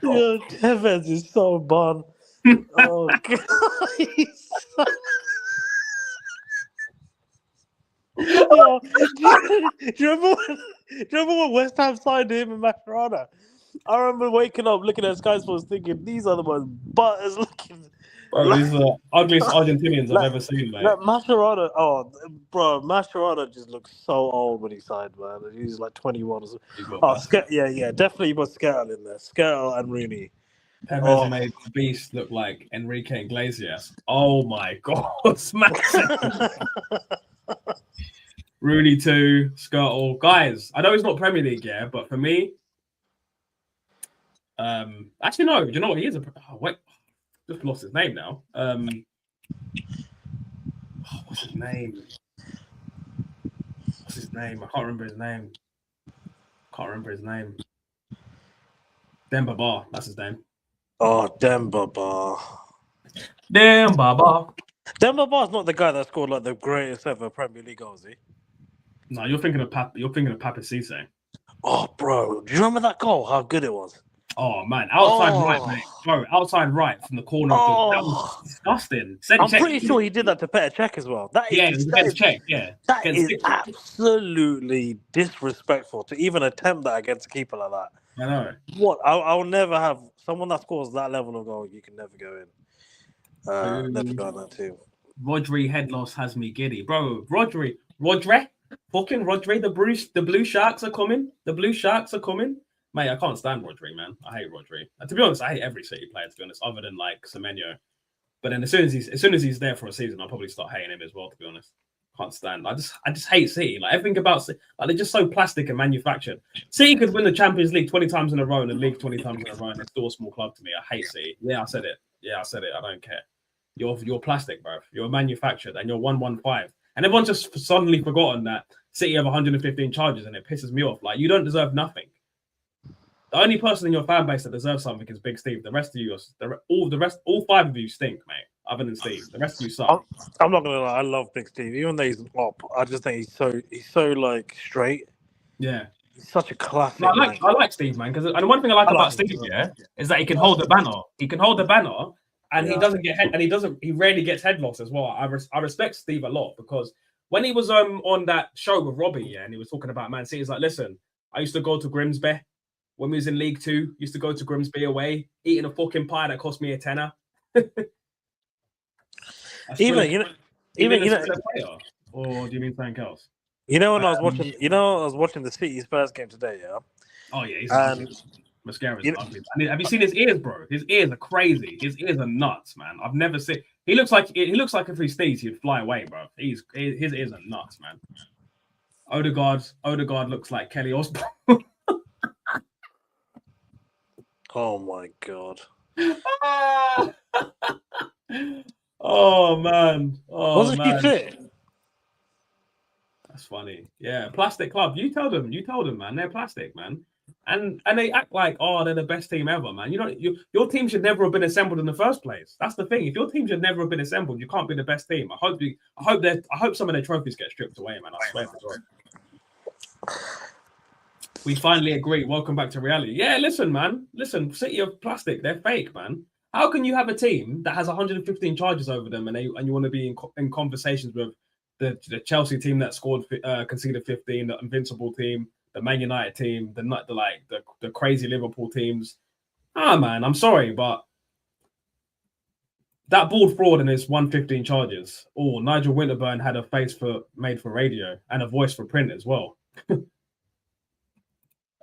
Speaker 2: Yo, Tevez is so bun. Oh God. Yo, do you remember when West Ham signed him and Mascherano? I remember waking up, looking at Sky Sports, thinking these are the most butters looking.
Speaker 1: Bro, these are the ugliest Argentinians I've ever seen, mate.
Speaker 2: Mascherano, Mascherano just looks so old when he signed, man. He's like 21 or something. Yeah, definitely you put Skirtle in there. Skirtle and Rooney.
Speaker 1: Tevez made the beast look like Enrique Iglesias. Oh my God, smash it. Rooney too, Skirtle. Guys, I know it's not Premier League, yeah, but for me, actually no, you know what? He is wait, just lost his name now. What's his name? I can't remember his name. Demba Ba, that's his name.
Speaker 2: Oh, Demba Ba.
Speaker 1: Demba Ba.
Speaker 2: Demba Ba's not the guy that scored like the greatest ever Premier League goals, is he?
Speaker 1: No, you're thinking of Papa Cisse.
Speaker 2: Oh, bro, do you remember that goal? How good it was.
Speaker 1: Oh man, outside right, mate. Bro, outside right from the corner of that was disgusting.
Speaker 2: I'm pretty sure he did that to Petr Cech as well. That is absolutely disrespectful to even attempt that against a keeper like that.
Speaker 1: I know.
Speaker 2: What? I'll never have someone that scores that level of goal. You can never go in. Never go on that team.
Speaker 1: Rodri head loss has me giddy, bro. Rodri, fucking Rodri. The Blue Sharks are coming. The Blue Sharks are coming. Mate, I can't stand Rodri, man. I hate Rodri. And to be honest, I hate every City player. To be honest, other than like Semenyo. But then as soon as he's there for a season, I'll probably start hating him as well. To be honest, can't stand. I just hate City. Like everything about City, like they're just so plastic and manufactured. City could win the Champions League 20 times in a row and the league 20 times in a row, and it's still a small club to me. I hate City. Yeah, I said it. I don't care. You're plastic, bro. You're manufactured, and you're 115. And everyone's just suddenly forgotten that City have 115 charges, and it pisses me off. Like you don't deserve nothing. The only person in your fan base that deserves something is Big Steve. The rest of you, all five of you stink, mate. Other than Steve, the rest of you suck.
Speaker 2: I'm not gonna lie, I love Big Steve. Even though he's op, I just think he's so like straight.
Speaker 1: Yeah,
Speaker 2: he's such a classic.
Speaker 1: No, I like Steve, man, because and one thing I like about Steve, is that he can hold the banner. He can hold the banner, and he doesn't get head, and he rarely gets head loss as well. I respect Steve a lot because when he was on that show with Robbie, and he was talking about Man City, he's like, listen, I used to go to Grimsby. When we was in League Two, used to go to Grimsby away, eating a fucking pie that cost me a tenner.
Speaker 2: Even
Speaker 1: player, or do you mean something else?
Speaker 2: When I was watching the City Spurs game today, yeah.
Speaker 1: Oh yeah, he's Mascara's ugly. Have you seen his ears, bro? His ears are crazy. His ears are nuts, man. I've never seen. He looks like if he sneezed, he'd fly away, bro. His ears are nuts, man. Odegaard looks like Kelly Osbourne.
Speaker 2: Oh my god.
Speaker 1: Oh man.
Speaker 2: Wasn't he fit?
Speaker 1: That's funny. Yeah, plastic club. You tell them, man. They're plastic, man. And they act like, they're the best team ever, man. Your team should never have been assembled in the first place. That's the thing. If your team should never have been assembled, you can't be the best team. I hope some of their trophies get stripped away, man. I swear to God. We finally agree. Welcome back to reality. Yeah, listen, man. Listen, City of plastic. They're fake, man. How can you have a team that has 115 charges over them and you want to be in conversations with the Chelsea team that conceded 15, the Invincible team, the Man United team, the crazy Liverpool teams? Man, I'm sorry, but that bald fraud and his 115 charges. Oh, Nigel Winterburn had a face made for radio and a voice for print as well.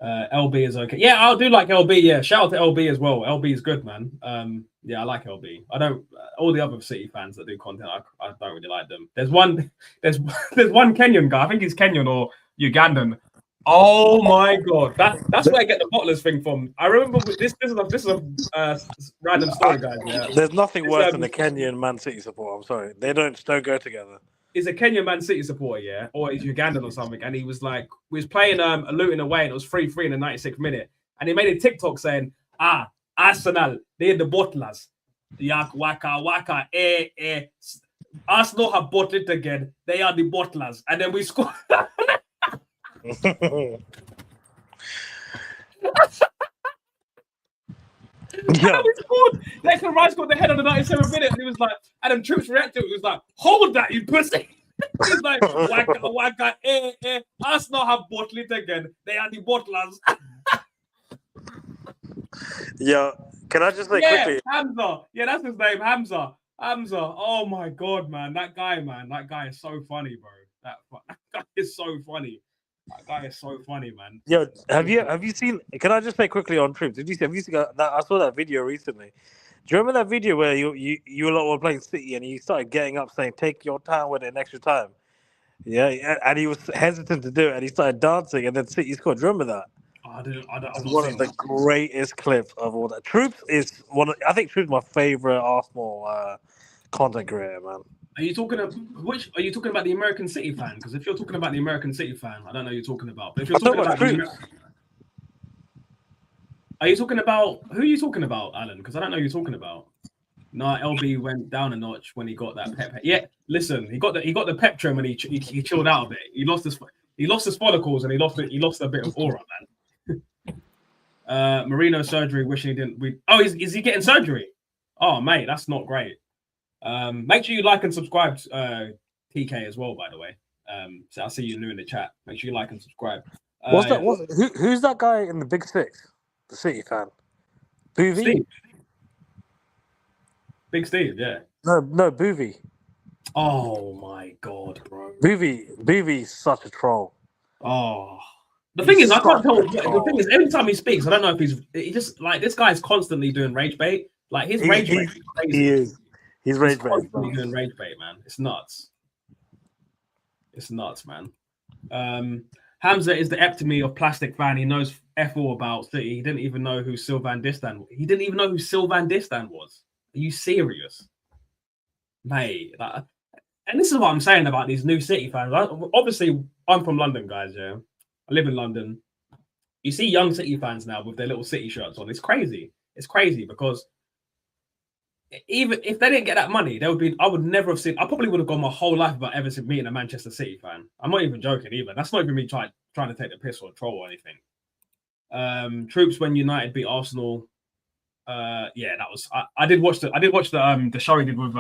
Speaker 1: LB is okay. Yeah, I do like LB. Yeah, shout out to LB as well. LB is good, man. Yeah, I like LB. I don't. All the other City fans that do content, I don't really like them. There's one Kenyan guy. I think he's Kenyan or Ugandan. Oh my god, that's where I get the bottlers thing from. I remember this is a random story, guys. Yeah.
Speaker 2: There's nothing worse than a Kenyan Man City supporter. I'm sorry, they don't go together.
Speaker 1: Is a Kenyan Man City supporter, yeah, or he's Ugandan or something, and he was like, we was playing Luton away, and it was 3-3 in the 96th minute, and he made a TikTok saying, Arsenal, they're the bottlers, yak waka, Arsenal have bottled it again, they are the bottlers, and then we scored. Yeah. Declan Rice got the head on the 97th minute, and he was like, Adam Troops reacted. He was like, hold that, you pussy. He's like, waka, Arsenal have bottled it again. They are the bottlers.
Speaker 2: Yeah, can I just say quickly?
Speaker 1: Hamza. Yeah, that's his name, Hamza. Oh my god, man. That guy is so funny, bro. That guy is so funny. That guy is so funny, man.
Speaker 2: Yo, have you seen? Can I just say quickly on Troops? Have you seen that? I saw that video recently. Do you remember that video where you lot were playing City and he started getting up saying, "Take your time with it in extra time"? Yeah, and he was hesitant to do it, and he started dancing, and then City scored. Do you remember that?
Speaker 1: It's
Speaker 2: one of the greatest clips of all that. Troops is I think Troops is my favorite Arsenal content creator, man.
Speaker 1: Are you talking about the American City fan? Because if you're talking about the American City fan, I don't know who you're talking about. But if you're talking about are you talking about who are you talking about, Alan? Because I don't know who you're talking about. No, LB went down a notch when he got that pep. Yeah, listen, he got the peptrum and he chilled out a bit. He lost his follicles and he lost a bit of aura, man. Marino surgery, wishing he didn't. Is he getting surgery? Oh, mate, that's not great. Make sure you like and subscribe to TK as well, by the way. So I'll see you new in the chat. Make sure you like and subscribe.
Speaker 2: What's that? Who's that guy in the Big Six? The City fan? Boovy?
Speaker 1: Steve. Big Steve, yeah.
Speaker 2: No, Boovy.
Speaker 1: Oh my god, bro.
Speaker 2: BV is such a troll.
Speaker 1: Oh. The thing
Speaker 2: He's
Speaker 1: is, I can't
Speaker 2: such
Speaker 1: tell.
Speaker 2: a
Speaker 1: The thing
Speaker 2: troll.
Speaker 1: is, every time he speaks, I don't know if he just like this guy's constantly doing rage bait. Like his rage bait is crazy.
Speaker 2: He is. He's
Speaker 1: He's
Speaker 2: rage bait,
Speaker 1: constantly
Speaker 2: bro.
Speaker 1: doing rage bait, man. It's nuts. It's nuts, man. Hamza is the epitome of plastic fan. He knows F all about City. He didn't even know who Sylvan Distan. He didn't even know who Sylvan Distan was. Are you serious, mate? Like, and this is what I'm saying about these new City fans. Obviously, I'm from London, guys. Yeah, I live in London. You see young City fans now with their little City shirts on. It's crazy. It's crazy because even if they didn't get that money, they would be. I would never have seen. I probably would have gone my whole life without ever meeting a Manchester City fan. I'm not even joking either. That's not even me trying to take the piss or troll or anything. Troops when United beat Arsenal. Yeah, that was. I did watch the show he did with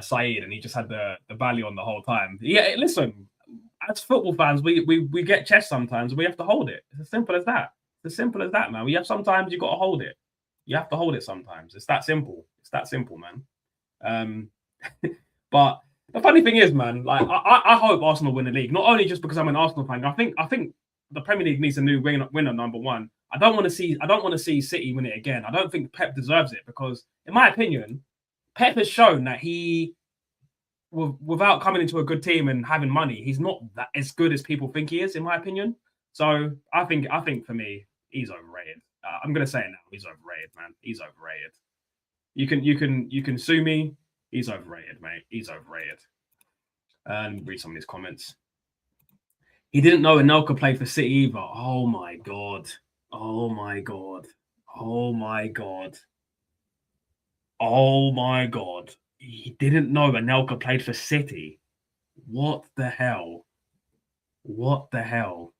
Speaker 1: Saeed, and he just had the value on the whole time. Yeah, listen. As football fans, we get chest sometimes. We have to hold it. It's as simple as that. It's as simple as that, man. We have sometimes you got to hold it. You have to hold it sometimes. It's that simple. It's that simple, man. But the funny thing is, man, like I hope Arsenal win the league. Not only just because I'm an Arsenal fan. I think the Premier League needs a new winner. Number one. I don't want to see City win it again. I don't think Pep deserves it because, in my opinion, Pep has shown that he, without coming into a good team and having money, he's not that as good as people think he is, in my opinion. So I think for me, he's overrated. I'm gonna say it now. He's overrated, man. He's overrated. You can sue me. He's overrated, mate. He's overrated. And read some of these comments. He didn't know Anelka played for City either. Oh my god. Oh my god. Oh my god. Oh my god. He didn't know Anelka played for City. What the hell? What the hell?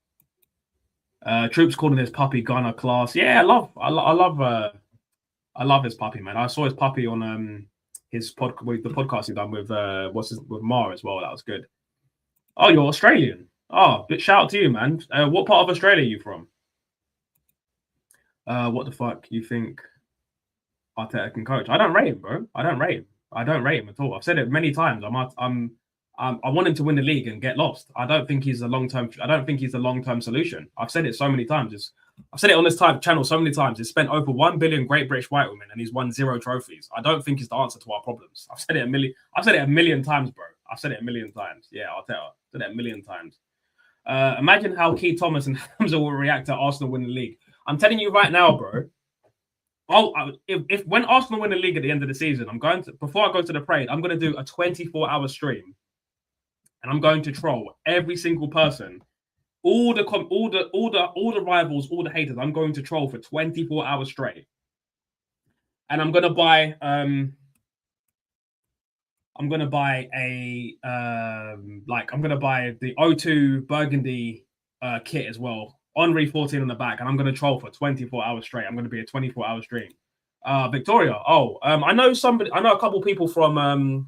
Speaker 1: Troops calling his puppy Gunner class. Yeah, I love his puppy, man. I saw his puppy on the podcast he done with with Mar as well. That was good. Oh, you're Australian. Oh, bit shout out to you, man. What part of Australia are you from? What the fuck you think Arteta can coach? I don't rate him, bro. I don't rate him at all. I've said it many times. I want him to win the league and get lost. I don't think he's a long term solution. I've said it so many times. I've said it on this channel so many times. He's spent over 1 billion Great British White Women and he's won 0 trophies. I don't think he's the answer to our problems. I've said it a million times, bro. I've said it a million times. Yeah, I've said it a million times. Imagine how Keith Thomas and Hamza will react to Arsenal win the league. I'm telling you right now, bro. If when Arsenal win the league at the end of the season, before I go to the parade, I'm going to do a 24-hour stream, and I'm going to troll every single person, all the rivals, all the haters. I'm going to troll for 24 hours straight, and I'm going to buy the O2 Burgundy kit as well. Henri 14 on the back, and I'm going to troll for 24 hours straight. I'm going to be a 24-hour stream. Victoria. I know a couple people from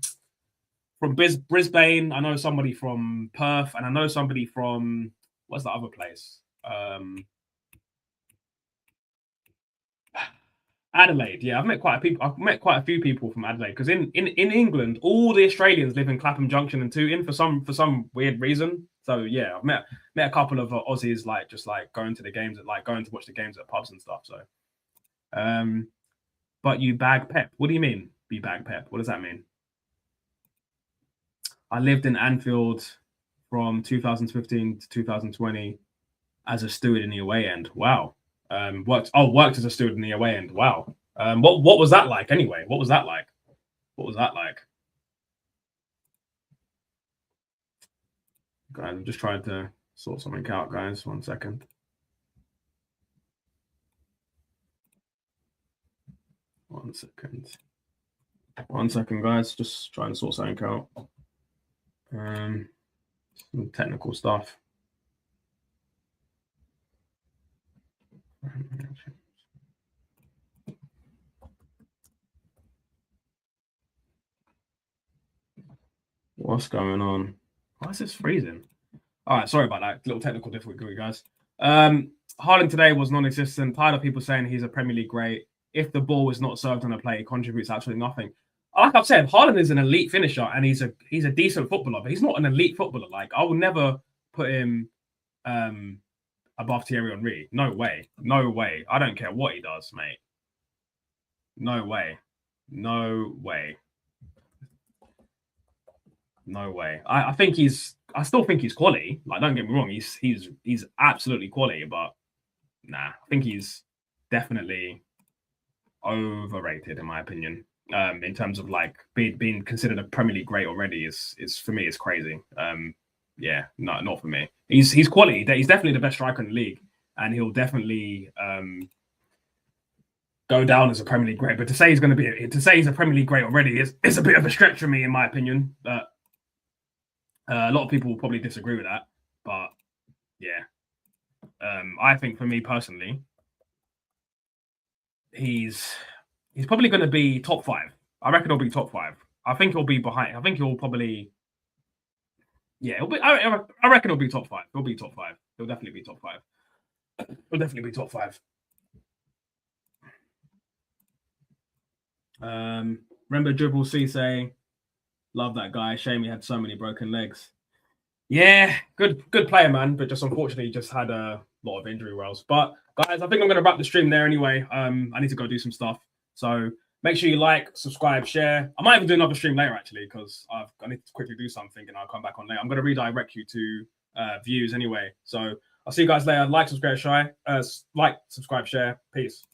Speaker 1: Brisbane. I know somebody from Perth, and I know somebody from what's the other place? Adelaide. Yeah, I've met quite a few people from Adelaide because in England, all the Australians live in Clapham Junction and Tooting for some weird reason. So yeah, I've met a couple of Aussies just going to the games going to watch the games at pubs and stuff. So, but you bag Pep. What do you mean? You bag Pep? What does that mean? I lived in Anfield from 2015 to 2020 as a steward in the away end. Wow. Worked as a steward in the away end. Wow. What was that like anyway? What was that like? Guys, I'm just trying to sort something out, guys. 1 second. One second, guys. Just trying to sort something out. Some technical stuff. What's going on? Why is this freezing? All right, sorry about that. Little technical difficulty, guys. Haaland today was non-existent. Tired of people saying he's a Premier League great. If the ball is not served on a play, he contributes absolutely nothing. like I've said, Haaland is an elite finisher and he's a decent footballer, but he's not an elite footballer. Like I will never put him above Thierry Henry. No way. No way. I don't care what he does, mate. No way. No way. No way. I still think he's quality. Like, don't get me wrong, he's absolutely quality, but nah, I think he's definitely overrated in my opinion. In terms of like being considered a Premier League great already is for me, it's crazy. Yeah, no, not for me. He's quality. He's definitely the best striker in the league, and he'll definitely go down as a Premier League great. But to say he's a Premier League great already is a bit of a stretch for me, in my opinion. But a lot of people will probably disagree with that. But yeah, I think for me personally, he's probably going to be top 5. I reckon he'll be top 5. I think he'll be behind. I think he'll probably. Yeah, he'll be. I reckon he'll be top 5. He'll be top 5. He'll definitely be top 5. He'll definitely be top 5. Remember Dribble C saying, "Love that guy. Shame he had so many broken legs." Yeah, good player, man. But just unfortunately, just had a lot of injury woes. But guys, I think I'm going to wrap the stream there anyway. I need to go do some stuff. So make sure you like, subscribe, share. I might even do another stream later actually because I need to quickly do something and I'll come back on later. I'm going to redirect you to views anyway. So I'll see you guys later. Like, subscribe, share. Peace.